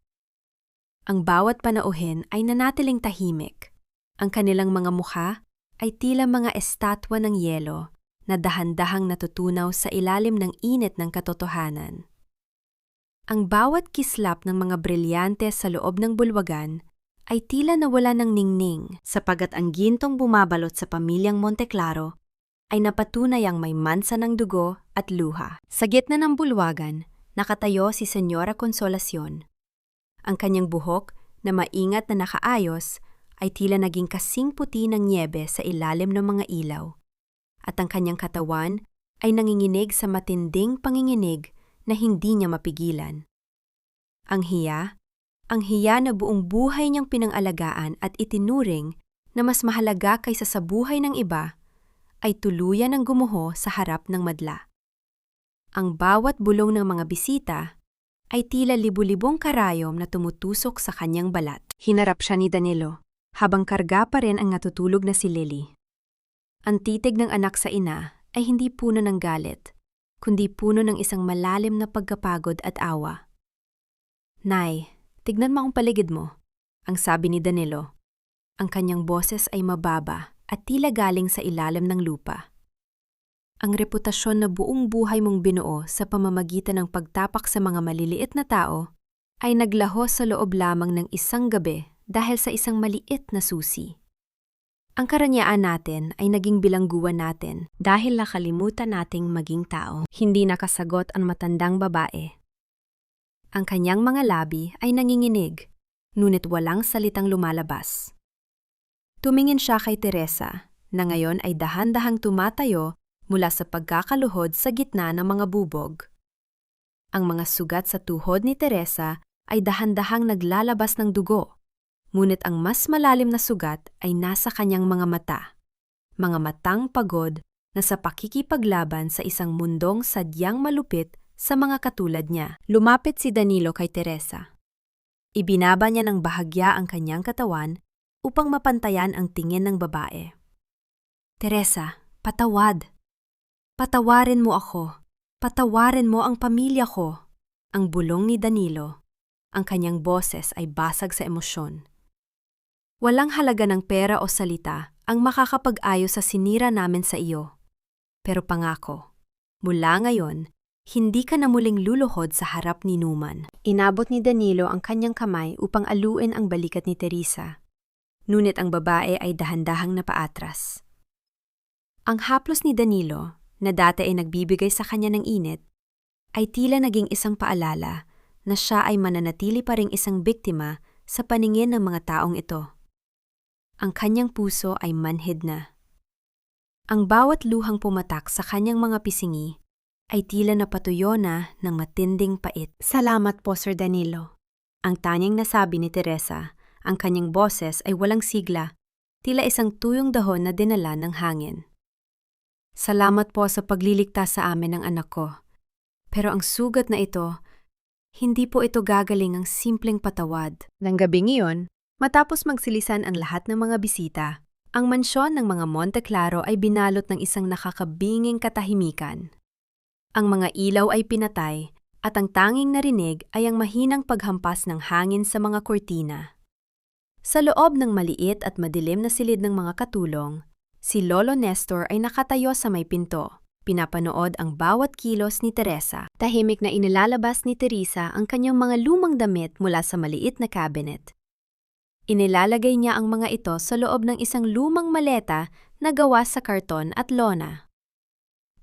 Ang bawat panauhin ay nanatiling tahimik. Ang kanilang mga mukha ay tila mga estatwa ng yelo na dahan-dahang natutunaw sa ilalim ng init ng katotohanan. Ang bawat kislap ng mga brilyante sa loob ng bulwagan ay tila nawala ng ningning sapagat ang gintong bumabalot sa pamilyang Monte Claro ay napatunayang may mansa ng dugo at luha. Sa gitna ng bulwagan, nakatayo si Senyora Consolacion. Ang kanyang buhok na maingat na nakaayos ay tila naging kasing puti ng nyebe sa ilalim ng mga ilaw. At ang kanyang katawan ay nanginginig sa matinding panginginig na hindi niya mapigilan. Ang hiya na buong buhay niyang pinangalagaan at itinuring na mas mahalaga kaysa sa buhay ng iba, ay tuluyan ng gumuho sa harap ng madla. Ang bawat bulong ng mga bisita ay tila libu-libong karayom na tumutusok sa kanyang balat. Hinarap siya ni Danilo, habang karga pa rin ang natutulog na si Lily. Ang titig ng anak sa ina ay hindi puno ng galit, kundi puno ng isang malalim na pagkapagod at awa. "Nay, tignan mo ang paligid mo," ang sabi ni Danilo. Ang kanyang boses ay mababa at tila galing sa ilalim ng lupa. Ang reputasyon na buong buhay mong binuo sa pamamagitan ng pagtapak sa mga maliliit na tao ay naglaho sa loob lamang ng isang gabi dahil sa isang maliit na susi. Ang karanyaan natin ay naging bilangguan natin dahil nakalimutan nating maging tao. Hindi nakasagot ang matandang babae. Ang kanyang mga labi ay nanginginig, ngunit walang salitang lumalabas. Tumingin siya kay Teresa, na ngayon ay dahan-dahang tumatayo mula sa pagkakaluhod sa gitna ng mga bubog. Ang mga sugat sa tuhod ni Teresa ay dahan-dahang naglalabas ng dugo, ngunit ang mas malalim na sugat ay nasa kanyang mga mata. Mga matang pagod na sa pakikipaglaban sa isang mundong sadyang malupit sa mga katulad niya. Lumapit si Danilo kay Teresa. Ibinaba niya ng bahagya ang kanyang katawan upang mapantayan ang tingin ng babae. "Teresa, patawad. Patawarin mo ako. Patawarin mo ang pamilya ko." Ang bulong ni Danilo. Ang kanyang boses ay basag sa emosyon. "Walang halaga ng pera o salita ang makakapag-ayos sa sinira namin sa iyo. Pero pangako, mula ngayon, hindi ka na muling luluhod sa harap ni Numan." Inabot ni Danilo ang kanyang kamay upang aluin ang balikat ni Teresa. Ngunit ang babae ay dahan-dahang napaatras. Ang haplos ni Danilo, na dati ay nagbibigay sa kanya ng init, ay tila naging isang paalala na siya ay mananatili pa ring isang biktima sa paningin ng mga taong ito. Ang kanyang puso ay manhid na. Ang bawat luhang pumatak sa kanyang mga pisingi ay tila napatuyo na ng matinding pait. "Salamat po, Sir Danilo." Ang tanyang nasabi ni Teresa. Ang kanyang boses ay walang sigla, tila isang tuyong dahon na dinala ng hangin. "Salamat po sa pagliligtas sa amin ng anak ko. Pero ang sugat na ito, hindi po ito gagaling ang simpleng patawad." Nang gabing iyon, matapos magsilisan ang lahat ng mga bisita, ang mansyon ng mga Monteclaro ay binalot ng isang nakakabinging katahimikan. Ang mga ilaw ay pinatay at ang tanging narinig ay ang mahinang paghampas ng hangin sa mga kurtina. Sa loob ng maliit at madilim na silid ng mga katulong, si Lolo Nestor ay nakatayo sa may pinto, pinapanood ang bawat kilos ni Teresa. Tahimik na inilalabas ni Teresa ang kanyang mga lumang damit mula sa maliit na cabinet. Inilalagay niya ang mga ito sa loob ng isang lumang maleta na gawa sa karton at lona.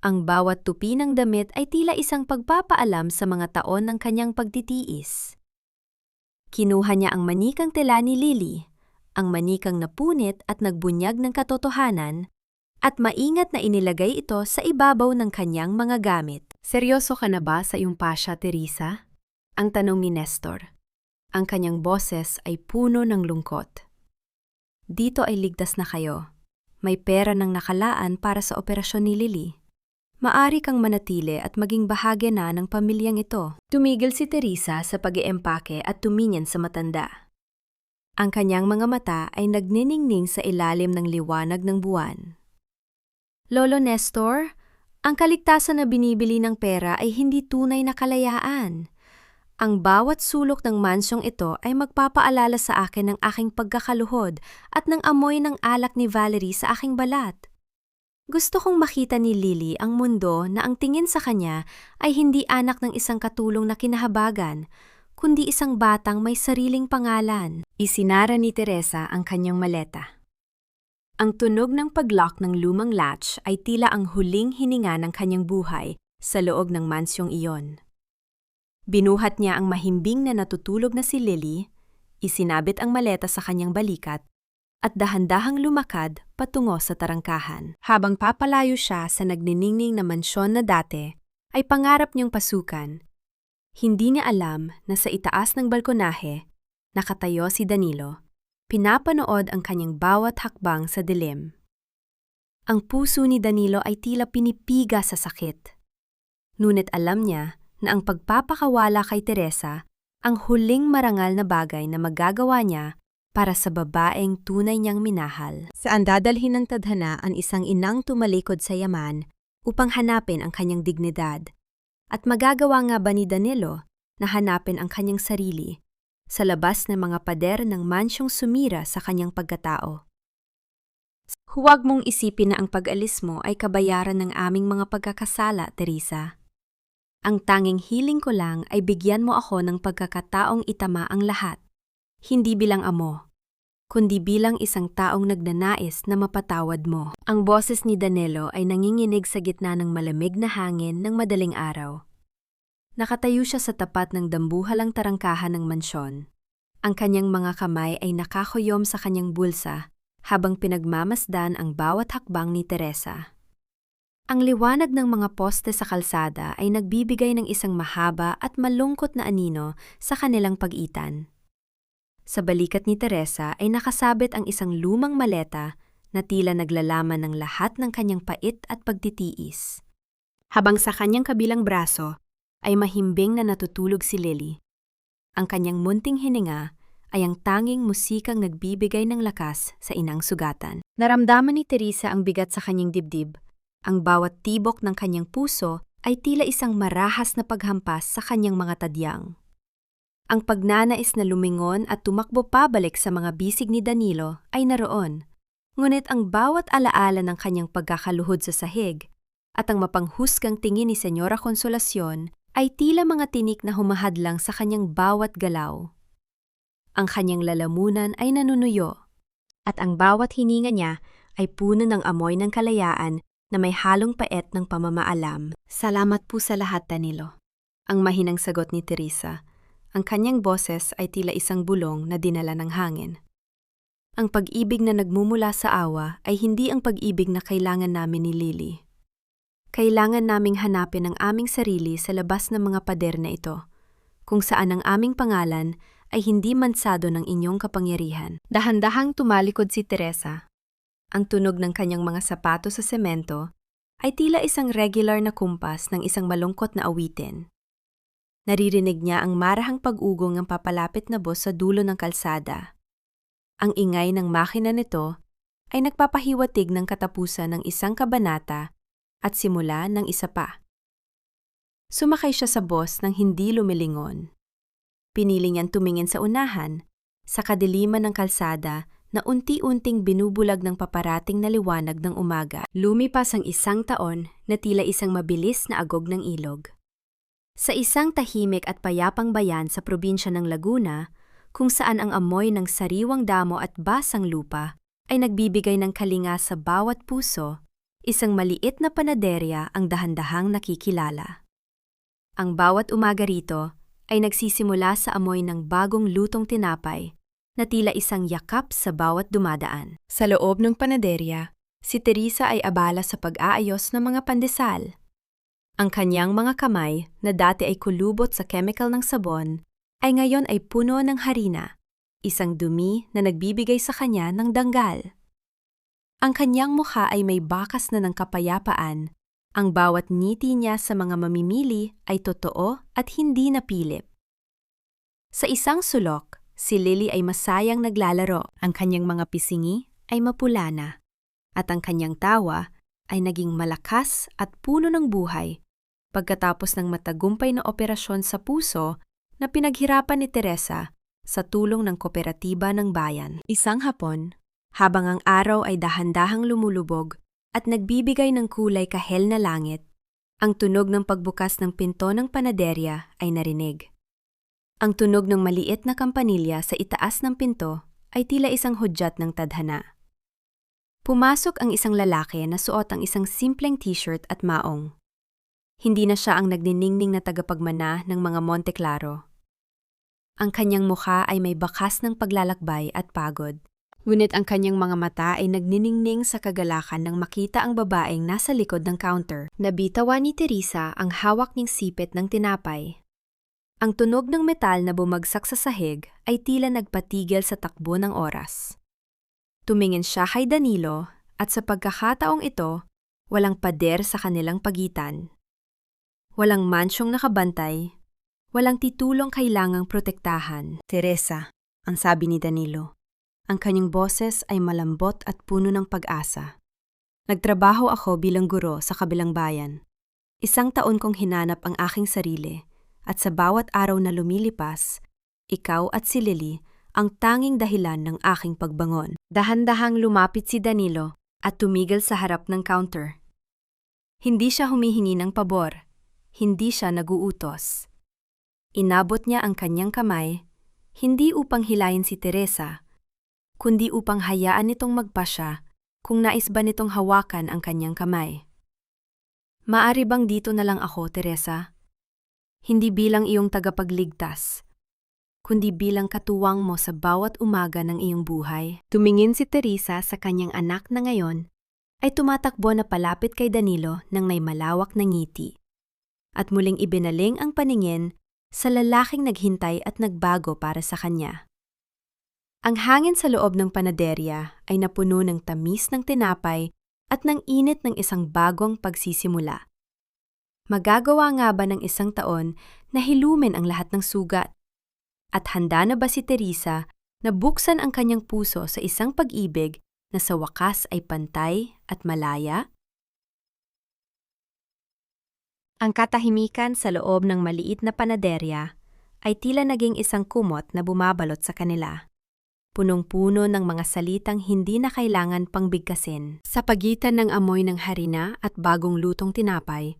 Ang bawat tupi ng damit ay tila isang pagpapaalam sa mga taon ng kanyang pagtitiis. Kinuha niya ang manikang tela ni Lily, ang manikang napunit at nagbunyag ng katotohanan, at maingat na inilagay ito sa ibabaw ng kanyang mga gamit. "Seryoso ka na ba sa iyong pasya, Teresa?" ang tanong ni Nestor. Ang kanyang boses ay puno ng lungkot. "Dito ay ligtas na kayo. May pera ng nakalaan para sa operasyon ni Lily. Maari kang manatili at maging bahagi na ng pamilyang ito." Tumigil si Teresa sa pag-iempake at tumingin sa matanda. Ang kanyang mga mata ay nagniningning sa ilalim ng liwanag ng buwan. "Lolo Nestor, ang kaligtasan na binibili ng pera ay hindi tunay na kalayaan. Ang bawat sulok ng mansyong ito ay magpapaalala sa akin ng aking pagkakaluhod at ng amoy ng alak ni Valerie sa aking balat. Gusto kong makita ni Lily ang mundo na ang tingin sa kanya ay hindi anak ng isang katulong na kinahabagan, kundi isang batang may sariling pangalan." Isinara ni Teresa ang kanyang maleta. Ang tunog ng pag-lock ng lumang latch ay tila ang huling hininga ng kanyang buhay sa loob ng mansyong iyon. Binuhat niya ang mahimbing na natutulog na si Lily, isinabit ang maleta sa kanyang balikat, at dahan-dahang lumakad patungo sa tarangkahan. Habang papalayo siya sa nagniningning na mansyon na dati, ay pangarap niyang pasukan. Hindi niya alam na sa itaas ng balkonahe, nakatayo si Danilo, pinapanood ang kanyang bawat hakbang sa dilim. Ang puso ni Danilo ay tila pinipiga sa sakit. Ngunit alam niya na ang pagpapakawala kay Teresa ang huling marangal na bagay na magagawa niya para sa babaeng tunay niyang minahal. Saan dadalhin ng tadhana ang isang inang tumalikod sa yaman upang hanapin ang kanyang dignidad? At magagawa nga ba ni Danilo na hanapin ang kanyang sarili sa labas ng mga pader ng mansyong sumira sa kanyang pagkatao? Huwag mong isipin na ang pag-alis mo ay kabayaran ng aming mga pagkakasala, Teresa. Ang tanging hiling ko lang ay bigyan mo ako ng pagkakataong itama ang lahat, hindi bilang amo, kundi bilang isang taong nagnanais na mapatawad mo. Ang boses ni Danilo ay nanginginig sa gitna ng malamig na hangin ng madaling araw. Nakatayo siya sa tapat ng dambuhalang tarangkahan ng mansyon. Ang kanyang mga kamay ay nakakuyom sa kanyang bulsa habang pinagmamasdan ang bawat hakbang ni Teresa. Ang liwanag ng mga poste sa kalsada ay nagbibigay ng isang mahaba at malungkot na anino sa kanilang pag-itan. Sa balikat ni Teresa ay nakasabit ang isang lumang maleta na tila naglalaman ng lahat ng kanyang pait at pagtitiis. Habang sa kanyang kabilang braso ay mahimbing na natutulog si Lily. Ang kanyang munting hininga ay ang tanging musikang nagbibigay ng lakas sa inang sugatan. Naramdaman ni Teresa ang bigat sa kanyang dibdib. Ang bawat tibok ng kanyang puso ay tila isang marahas na paghampas sa kanyang mga tadyang. Ang pagnanais na lumingon at tumakbo pabalik sa mga bisig ni Danilo ay naroon, ngunit ang bawat alaala ng kanyang pagkakaluhod sa sahig at ang mapanghusgang tingin ni Senyora Consolacion ay tila mga tinik na humahadlang sa kanyang bawat galaw. Ang kanyang lalamunan ay nanunuyo, at ang bawat hininga niya ay puno ng amoy ng kalayaan na may halong pait ng pamamaalam. Salamat po sa lahat, Danilo. Ang mahinang sagot ni Teresa. Ang kanyang boses ay tila isang bulong na dinala ng hangin. Ang pag-ibig na nagmumula sa awa ay hindi ang pag-ibig na kailangan namin ni Lily. Kailangan naming hanapin ang aming sarili sa labas ng mga pader na ito, kung saan ang aming pangalan ay hindi mansado ng inyong kapangyarihan. Dahan-dahang tumalikod si Teresa. Ang tunog ng kanyang mga sapatos sa semento ay tila isang regular na kumpas ng isang malungkot na awitin. Naririnig niya ang marahang pag-ugong ng papalapit na bus sa dulo ng kalsada. Ang ingay ng makina nito ay nagpapahiwatig ng katapusan ng isang kabanata at simula ng isa pa. Sumakay siya sa bus nang hindi lumilingon. Pinili niyang tumingin sa unahan, sa kadiliman ng kalsada na unti-unting binubulag ng paparating na liwanag ng umaga. Lumipas ang isang taon na tila isang mabilis na agog ng ilog. Sa isang tahimik at payapang bayan sa probinsya ng Laguna, kung saan ang amoy ng sariwang damo at basang lupa ay nagbibigay ng kalinga sa bawat puso, isang maliit na panaderya ang dahan-dahang nakikilala. Ang bawat umaga rito ay nagsisimula sa amoy ng bagong lutong tinapay na tila isang yakap sa bawat dumadaan. Sa loob ng panaderya, si Teresa ay abala sa pag-aayos ng mga pandesal. Ang kanyang mga kamay na dati ay kulubot sa chemical ng sabon ay ngayon ay puno ng harina, isang dumi na nagbibigay sa kanya ng danggal. Ang kanyang mukha ay may bakas na ng kapayapaan. Ang bawat ngiti niya sa mga mamimili ay totoo at hindi napilip. Sa isang sulok, si Lily ay masayang naglalaro. Ang kanyang mga pisingi ay mapula na, at ang kanyang tawa ay naging malakas at puno ng buhay pagkatapos ng matagumpay na operasyon sa puso na pinaghirapan ni Teresa sa tulong ng kooperatiba ng bayan. Isang hapon, habang ang araw ay dahan-dahang lumulubog at nagbibigay ng kulay kahel na langit, ang tunog ng pagbukas ng pinto ng panaderya ay narinig. Ang tunog ng maliit na kampanilya sa itaas ng pinto ay tila isang hudyat ng tadhana. Pumasok ang isang lalaki na suot ang isang simpleng t-shirt at maong. Hindi na siya ang nagniningning na tagapagmana ng mga Monte Claro. Ang kanyang mukha ay may bakas ng paglalakbay at pagod. Ngunit ang kanyang mga mata ay nagniningning sa kagalakan nang makita ang babaeng nasa likod ng counter. Nabitawan ni Teresa ang hawak niyang sipit ng tinapay. Ang tunog ng metal na bumagsak sa sahig ay tila nagpatigil sa takbo ng oras. Tumingin siya kay Danilo at sa pagkakataong ito, walang pader sa kanilang pagitan. Walang mansyong nakabantay, walang titulong kailangang protektahan. Teresa, ang sabi ni Danilo. Ang kanyang boses ay malambot at puno ng pag-asa. Nagtrabaho ako bilang guro sa kabilang bayan. 1 taon kong hinanap ang aking sarili at sa bawat araw na lumilipas, ikaw at si Lily ang tanging dahilan ng aking pagbangon. Dahan-dahang lumapit si Danilo at tumigil sa harap ng counter. Hindi siya humihingi ng pabor. Hindi siya naguutos. Inabot niya ang kanyang kamay, hindi upang hilayin si Teresa, kundi upang hayaan nitong magpasya kung nais ba nitong hawakan ang kanyang kamay. Maari bang dito na lang ako, Teresa? Hindi bilang iyong tagapagligtas, kundi bilang katuwang mo sa bawat umaga ng iyong buhay. Tumingin si Teresa sa kanyang anak na ngayon ay tumatakbo na palapit kay Danilo ng may malawak na ngiti. At muling ibinaling ang paningin sa lalaking naghintay at nagbago para sa kanya. Ang hangin sa loob ng panaderya ay napuno ng tamis ng tinapay at ng init ng isang bagong pagsisimula. Magagawa nga ba ng 1 taon na hilumin ang lahat ng sugat? At handa na ba si Teresa na buksan ang kanyang puso sa isang pag-ibig na sa wakas ay pantay at malaya? Ang katahimikan sa loob ng maliit na panaderya ay tila naging isang kumot na bumabalot sa kanila. Punong-puno ng mga salitang hindi na kailangan pangbigkasin. Sa pagitan ng amoy ng harina at bagong lutong tinapay,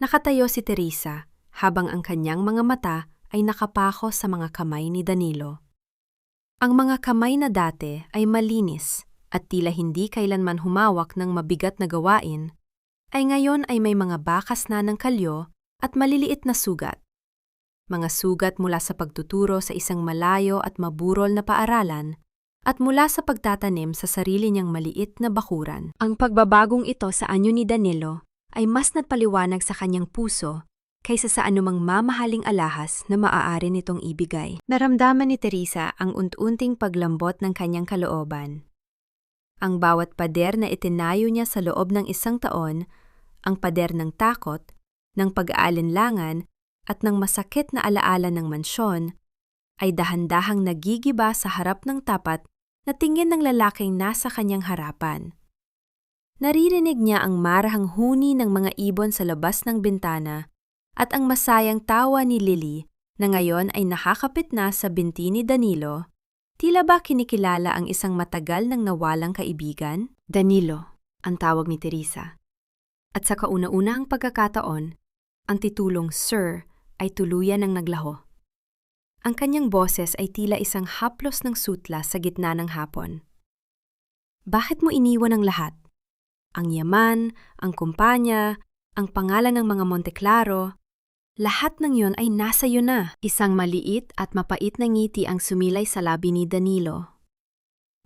nakatayo si Teresa habang ang kanyang mga mata ay nakapako sa mga kamay ni Danilo. Ang mga kamay na dati ay malinis at tila hindi kailanman humawak ng mabigat na gawain, ay ngayon ay may mga bakas na ng kalyo at maliliit na sugat. Mga sugat mula sa pagtuturo sa isang malayo at maburol na paaralan at mula sa pagtatanim sa sarili niyang maliit na bakuran. Ang pagbabagong ito sa anyo ni Danilo ay mas nagpaliwanag sa kanyang puso kaysa sa anumang mamahaling alahas na maaari nitong ibigay. Naramdaman ni Teresa ang unti-unting paglambot ng kanyang kalooban. Ang bawat pader na itinayo niya sa loob ng 1 taon, ang pader ng takot, ng pag-aalinlangan, at ng masakit na alaala ng mansyon, ay dahan-dahang nagigiba sa harap ng tapat na tingin ng lalaking nasa kanyang harapan. Naririnig niya ang marahang huni ng mga ibon sa labas ng bintana at ang masayang tawa ni Lily na ngayon ay nakakapit na sa binti ni Danilo. Tila ba kinikilala ang isang matagal nang nawalang kaibigan? Danilo, ang tawag ni Teresa. At sa kauna-unahang pagkakataon, ang titulong Sir ay tuluyan ng naglaho. Ang kanyang boses ay tila isang haplos ng sutla sa gitna ng hapon. Bakit mo iniwan ang lahat? Ang yaman, ang kumpanya, ang pangalan ng mga Monte Claro, lahat ng yon ay nasa iyo na. Isang maliit at mapait na ngiti ang sumilay sa labi ni Danilo.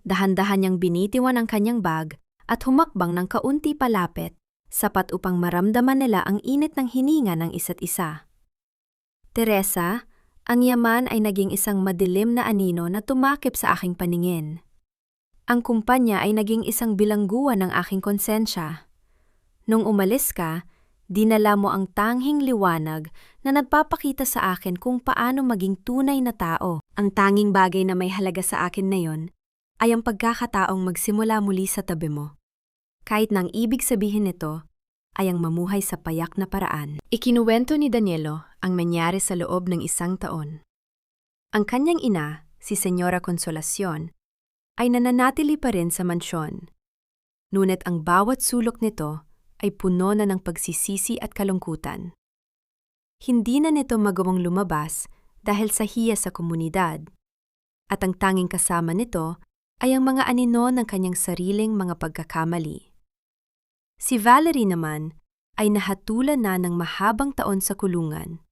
Dahan-dahan niyang binitiwan ang kanyang bag at humakbang ng kaunti palapit, sapat upang maramdaman nila ang init ng hininga ng isa't isa. Teresa, ang yaman ay naging isang madilim na anino na tumakip sa aking paningin. Ang kumpanya ay naging isang bilangguan ng aking konsensya. Nung umalis ka, dinala mo ang tanghing liwanag na nagpapakita sa akin kung paano maging tunay na tao. Ang tanging bagay na may halaga sa akin na yon ay ang pagkakataong magsimula muli sa tabi mo. Kahit nang ibig sabihin nito ay ang mamuhay sa payak na paraan. Ikinuwento ni Danilo ang nangyari sa loob ng 1 taon. Ang kanyang ina, si Senyora Consolacion, ay nananatili pa rin sa mansyon. Ngunit ang bawat sulok nito ay puno na ng pagsisisi at kalungkutan. Hindi na nito magawang lumabas dahil sa hiya sa komunidad. At ang tanging kasama nito ay ang mga anino ng kanyang sariling mga pagkakamali. Si Valerie naman ay nahatulan na ng mahabang taon sa kulungan,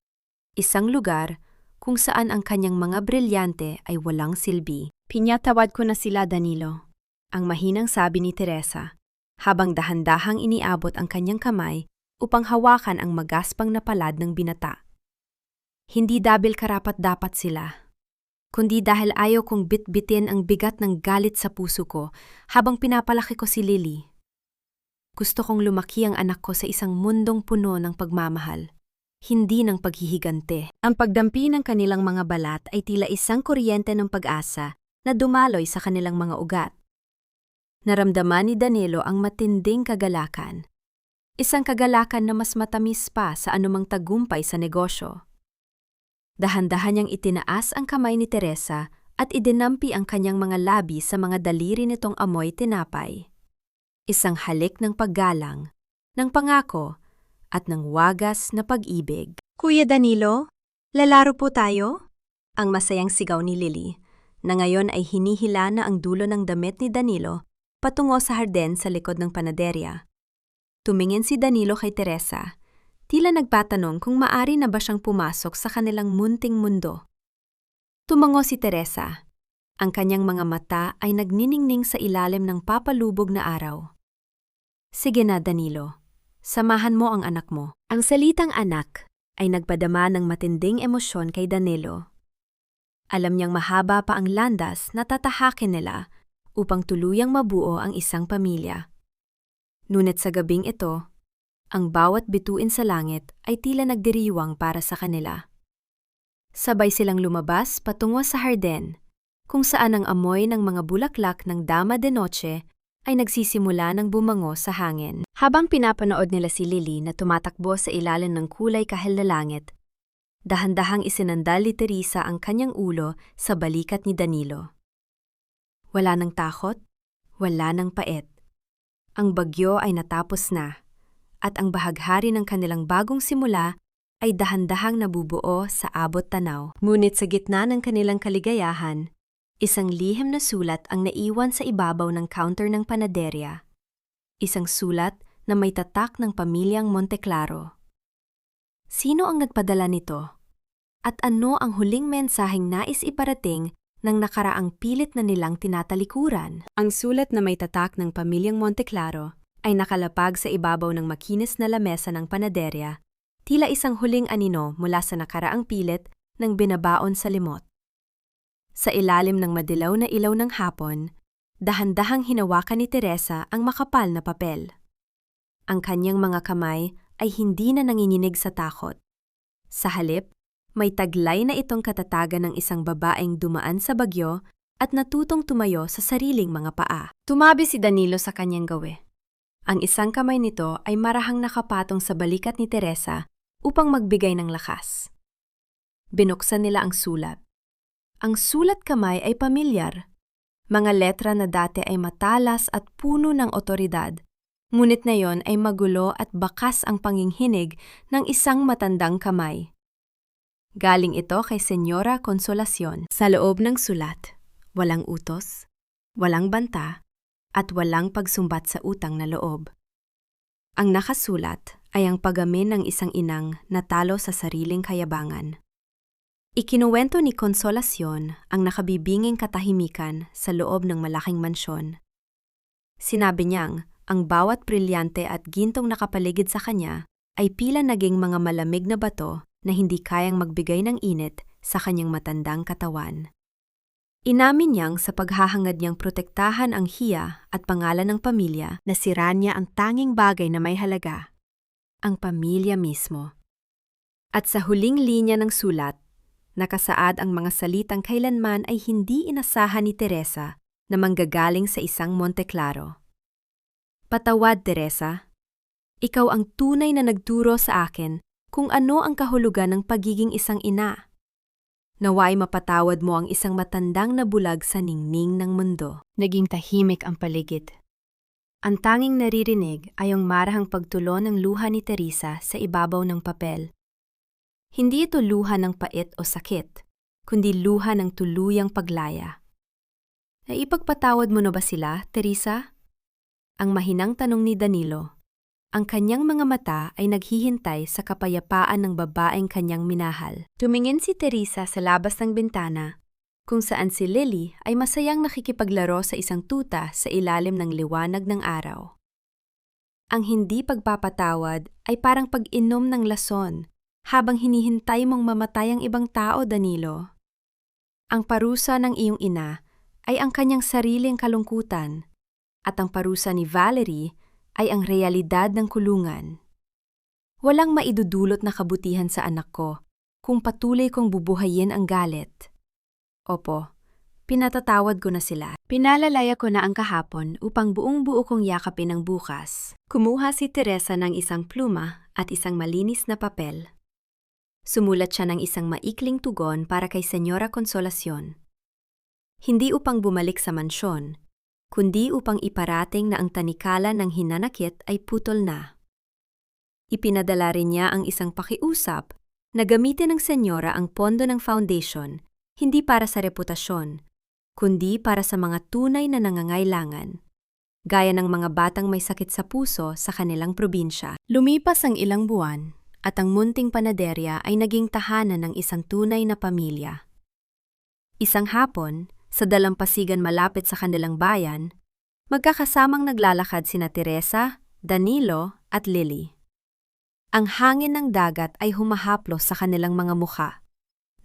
isang lugar kung saan ang kanyang mga brilyante ay walang silbi. Pinatawad ko na sila, Danilo, ang mahinang sabi ni Teresa, habang dahan-dahang iniabot ang kanyang kamay upang hawakan ang magaspang na palad ng binata. Hindi dahil karapat-dapat sila, kundi dahil ayaw kong bitbitin ang bigat ng galit sa puso ko habang pinapalaki ko si Lily. Gusto kong lumaki ang anak ko sa isang mundong puno ng pagmamahal, hindi ng paghihigante. Ang pagdampi ng kanilang mga balat ay tila isang kuryente ng pag-asa na dumaloy sa kanilang mga ugat. Naramdaman ni Danilo ang matinding kagalakan. Isang kagalakan na mas matamis pa sa anumang tagumpay sa negosyo. Dahan-dahan niyang itinaas ang kamay ni Teresa at idinampi ang kanyang mga labi sa mga daliri nitong amoy tinapay. Isang halik ng paggalang, ng pangako, at ng wagas na pag-ibig. Kuya Danilo, lalaro po tayo? Ang masayang sigaw ni Lily, na ngayon ay hinihila na ang dulo ng damit ni Danilo patungo sa harden sa likod ng panaderya. Tumingin si Danilo kay Teresa, tila nagpatanong kung maari na ba siyang pumasok sa kanilang munting mundo. Tumango si Teresa. Ang kanyang mga mata ay nagniningning sa ilalim ng papalubog na araw. Sige na, Danilo. Samahan mo ang anak mo. Ang salitang anak ay nagpadama ng matinding emosyon kay Danilo. Alam niyang mahaba pa ang landas na tatahakin nila upang tuluyang mabuo ang isang pamilya. Ngunit sa gabing ito, ang bawat bituin sa langit ay tila nagdiriwang para sa kanila. Sabay silang lumabas patungo sa harden, kung saan ang amoy ng mga bulaklak ng Dama de Noche ay nagsisimula ng bumango sa hangin. Habang pinapanood nila si Lily na tumatakbo sa ilalim ng kulay kahel na langit, dahan-dahang isinandal ni Teresa ang kanyang ulo sa balikat ni Danilo. Wala ng takot, wala ng pait. Ang bagyo ay natapos na, at ang bahaghari ng kanilang bagong simula ay dahan-dahang nabubuo sa abot tanaw. Ngunit sa gitna ng kanilang kaligayahan, isang lihim na sulat ang naiwan sa ibabaw ng counter ng panaderya. Isang sulat na may tatak ng pamilyang Monteclaro. Sino ang nagpadala nito? At ano ang huling mensaheng nais iparating ng nakaraang pilit na nilang tinatalikuran? Ang sulat na may tatak ng pamilyang Monteclaro ay nakalapag sa ibabaw ng makinis na lamesa ng panaderya, tila isang huling anino mula sa nakaraang pilit ng binabaon sa limot. Sa ilalim ng madilaw na ilaw ng hapon, dahan-dahang hinawakan ni Teresa ang makapal na papel. Ang kanyang mga kamay ay hindi na nanginginig sa takot. Sa halip, may taglay na itong katatagan ng isang babaeng dumaan sa bagyo at natutong tumayo sa sariling mga paa. Tumabi si Danilo sa kanyang gawi. Ang isang kamay nito ay marahang nakapatong sa balikat ni Teresa upang magbigay ng lakas. Binuksan nila ang sulat. Ang sulat kamay ay pamilyar. Mga letra na dati ay matalas at puno ng otoridad, ngunit ngayon ay magulo at bakas ang panginghinig ng isang matandang kamay. Galing ito kay Senyora Consolacion. Sa loob ng sulat, walang utos, walang banta, at walang pagsumbat sa utang na loob. Ang nakasulat ay ang pagamin ng isang inang natalo sa sariling kayabangan. Ikinuwento ni Consolacion ang nakabibinging katahimikan sa loob ng malaking mansyon. Sinabi niyang ang bawat brilyante at gintong nakapaligid sa kanya ay pila naging mga malamig na bato na hindi kayang magbigay ng init sa kanyang matandang katawan. Inamin niyang sa paghahangad niyang protektahan ang hiya at pangalan ng pamilya, nasira niya ang tanging bagay na may halaga, ang pamilya mismo. At sa huling linya ng sulat, nakasaad ang mga salitang kailanman ay hindi inasahan ni Teresa na manggagaling sa isang Monteclaro. Patawad, Teresa. Ikaw ang tunay na nagturo sa akin kung ano ang kahulugan ng pagiging isang ina. Naway mapatawad mo ang isang matandang nabulag sa ningning ng mundo. Naging tahimik ang paligid. Ang tanging naririnig ay ang marahang pagtulo ng luha ni Teresa sa ibabaw ng papel. Hindi ito luha ng pait o sakit, kundi luha ng tuluyang paglaya. Naipagpatawad mo na ba sila, Teresa? Ang mahinang tanong ni Danilo. Ang kanyang mga mata ay naghihintay sa kapayapaan ng babaeng kanyang minahal. Tumingin si Teresa sa labas ng bintana, kung saan si Lily ay masayang nakikipaglaro sa isang tuta sa ilalim ng liwanag ng araw. Ang hindi pagpapatawad ay parang pag-inom ng lason habang hinihintay mong mamatay ang ibang tao, Danilo. Ang parusa ng iyong ina ay ang kanyang sariling kalungkutan, at ang parusa ni Valerie ay ang realidad ng kulungan. Walang maidudulot na kabutihan sa anak ko kung patuloy kong bubuhayin ang galit. Opo, pinatatawad ko na sila. Pinalalaya ko na ang kahapon upang buong-buo kong yakapin ang bukas. Kumuha si Teresa ng isang pluma at isang malinis na papel. Sumulat siya ng isang maikling tugon para kay Senyora Consolacion. Hindi upang bumalik sa mansyon, kundi upang iparating na ang tanikala ng hinanakit ay putol na. Ipinadala rin niya ang isang pakiusap na gamitin ng senyora ang pondo ng foundation hindi para sa reputasyon, kundi para sa mga tunay na nangangailangan, gaya ng mga batang may sakit sa puso sa kanilang probinsya. Lumipas ang ilang buwan at ang munting panaderya ay naging tahanan ng isang tunay na pamilya. Isang hapon, sa dalampasigan malapit sa kanilang bayan, magkakasamang naglalakad sina Teresa, Danilo at Lily. Ang hangin ng dagat ay humahaplos sa kanilang mga mukha,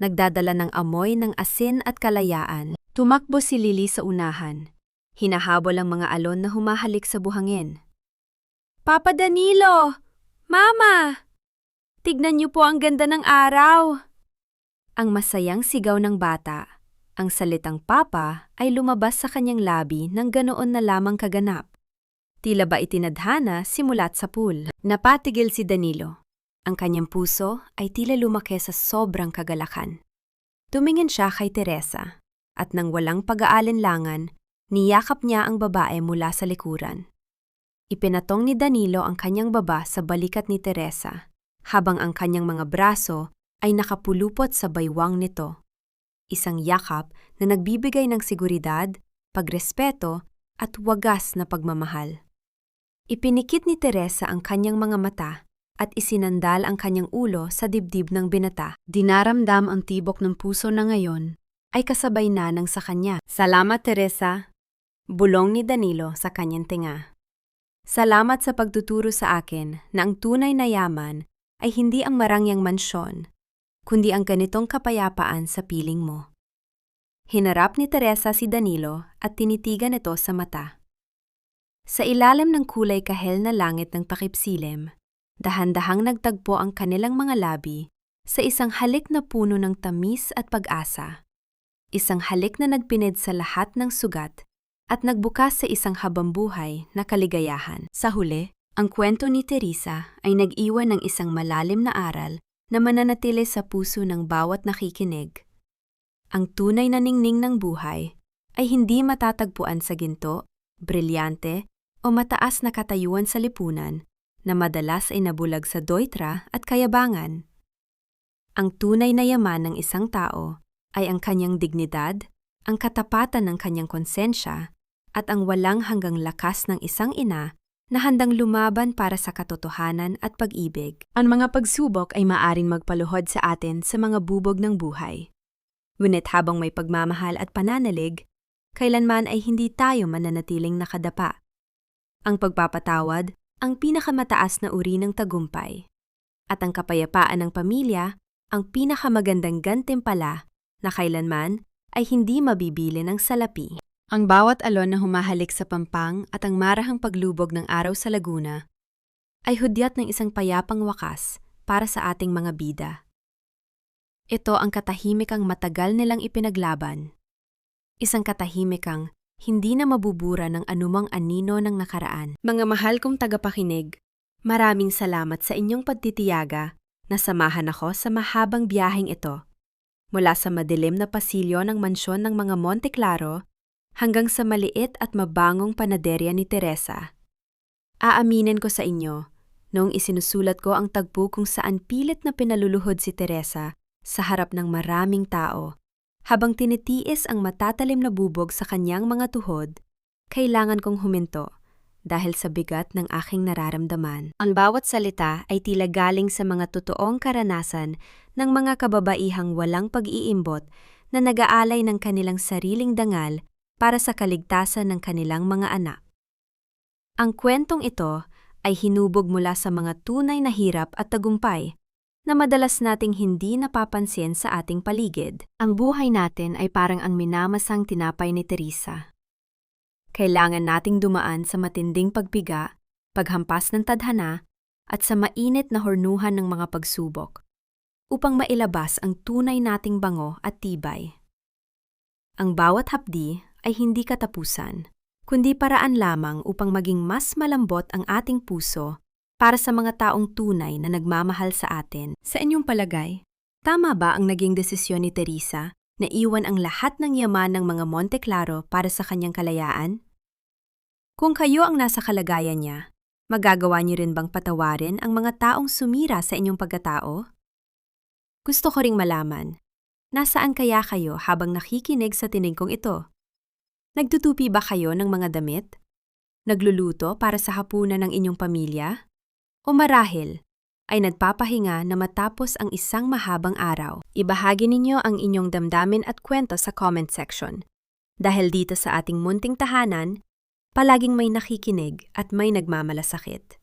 nagdadala ng amoy ng asin at kalayaan. Tumakbo si Lily sa unahan, hinahabol ang mga alon na humahalik sa buhangin. Papa Danilo! Mama! Tignan niyo po ang ganda ng araw! Ang masayang sigaw ng bata. Ang salitang papa ay lumabas sa kanyang labi ng ganoon na lamang kaganap. Tila ba itinadhana simulat sa pool. Napatigil si Danilo. Ang kanyang puso ay tila lumaki sa sobrang kagalakan. Tumingin siya kay Teresa at nang walang pag-aalinlangan, niyakap niya ang babae mula sa likuran. Ipinatong ni Danilo ang kanyang baba sa balikat ni Teresa, habang ang kanyang mga braso ay nakapulupot sa baywang nito. Isang yakap na nagbibigay ng seguridad, pagrespeto at wagas na pagmamahal. Ipinikit ni Teresa ang kanyang mga mata at isinandal ang kanyang ulo sa dibdib ng binata. Dinaramdam ang tibok ng puso na ngayon ay kasabay na ng sa kanya. Salamat, Teresa. Bulong ni Danilo sa kanyang tinga. Salamat sa pagtuturo sa akin na ang tunay na yaman ay hindi ang marangyang mansyon, kundi ang ganitong kapayapaan sa piling mo. Hinarap ni Teresa si Danilo at tinitigan ito sa mata. Sa ilalim ng kulay kahel na langit ng takipsilim, dahan-dahang nagtagpo ang kanilang mga labi sa isang halik na puno ng tamis at pag-asa. Isang halik na nagpinid sa lahat ng sugat at nagbukas sa isang habambuhay na kaligayahan. Sa huli, ang kwento ni Teresa ay nag-iwan ng isang malalim na aral na mananatili sa puso ng bawat nakikinig. Ang tunay na ningning ng buhay ay hindi matatagpuan sa ginto, brilyante, o mataas na katayuan sa lipunan na madalas ay nabulag sa doitra at kayabangan. Ang tunay na yaman ng isang tao ay ang kanyang dignidad, ang katapatan ng kanyang konsensya, at ang walang hanggang lakas ng isang ina na handang lumaban para sa katotohanan at pag-ibig. Ang mga pagsubok ay maaring magpaluhod sa atin sa mga bubog ng buhay. Ngunit habang may pagmamahal at pananalig, kailanman ay hindi tayo mananatiling nakadapa. Ang pagpapatawad ang pinakamataas na uri ng tagumpay. At ang kapayapaan ng pamilya ang pinakamagandang gantimpala na kailanman ay hindi mabibili ng salapi. Ang bawat alon na humahalik sa Pampang at ang marahang paglubog ng araw sa Laguna ay hudyat ng isang payapang wakas para sa ating mga bida. Ito ang katahimikang matagal nilang ipinaglaban. Isang katahimikang hindi na mabubura ng anumang anino ng nakaraan. Mga mahal kong tagapakinig, maraming salamat sa inyong pagtitiyaga na samahan ako sa mahabang biyaheng ito. Mula sa madilim na pasilyo ng mansyon ng mga Monte Claro hanggang sa maliit at mabangong panaderya ni Teresa. Aaminin ko sa inyo, noong isinusulat ko ang tagpo kung saan pilit na pinaluluhod si Teresa sa harap ng maraming tao, Habang tinitiis ang matatalim na bubog sa kanyang mga tuhod, kailangan kong huminto dahil sa bigat ng aking nararamdaman. Ang bawat salita ay tila galing sa mga totoong karanasan ng mga kababaihang walang pag-iimbot na nag-aalay ng kanilang sariling dangal para sa kaligtasan ng kanilang mga anak. Ang kwentong ito ay hinubog mula sa mga tunay na hirap at tagumpay na madalas nating hindi napapansin sa ating paligid. Ang buhay natin ay parang ang minamasang tinapay ni Teresa. Kailangan nating dumaan sa matinding pagpiga, paghampas ng tadhana, at sa mainit na hornuhan ng mga pagsubok upang mailabas ang tunay nating bango at tibay. Ang bawat hapdi ay hindi katapusan, kundi paraan lamang upang maging mas malambot ang ating puso para sa mga taong tunay na nagmamahal sa atin. Sa inyong palagay, tama ba ang naging desisyon ni Teresa na iwan ang lahat ng yaman ng mga Monte Claro para sa kanyang kalayaan? Kung kayo ang nasa kalagayan niya, magagawa niyo rin bang patawarin ang mga taong sumira sa inyong pagkatao? Gusto ko ring malaman, nasaan kaya kayo habang nakikinig sa tinig kong ito? Nagtutupi ba kayo ng mga damit? Nagluluto para sa hapunan ng inyong pamilya? O marahil ay nagpapahinga na matapos ang isang mahabang araw? Ibahagi ninyo ang inyong damdamin at kwento sa comment section. Dahil dito sa ating munting tahanan, palaging may nakikinig at may nagmamalasakit.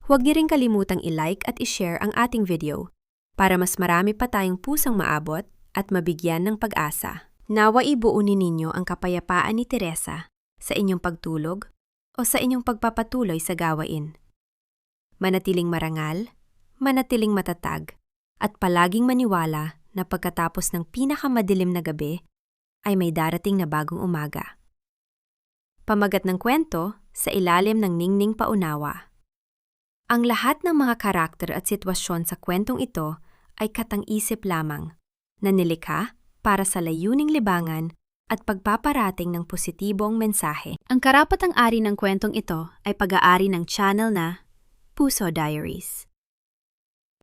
Huwag niyo rin kalimutang i-like at i-share ang ating video para mas marami pa tayong pusang maabot at mabigyan ng pag-asa. Nawa ibuunin ninyo ang kapayapaan ni Teresa sa inyong pagtulog o sa inyong pagpapatuloy sa gawain. Manatiling marangal, manatiling matatag, at palaging maniwala na pagkatapos ng pinakamadilim na gabi ay may darating na bagong umaga. Pamagat ng kwento sa ilalim ng ningning paunawa. Ang lahat ng mga karakter at sitwasyon sa kwentong ito ay katang-isip lamang na nilikha para sa layuning libangan at pagpaparating ng positibong mensahe. Ang karapatang-ari ng kwentong ito ay pag-aari ng channel na Puso Diaries.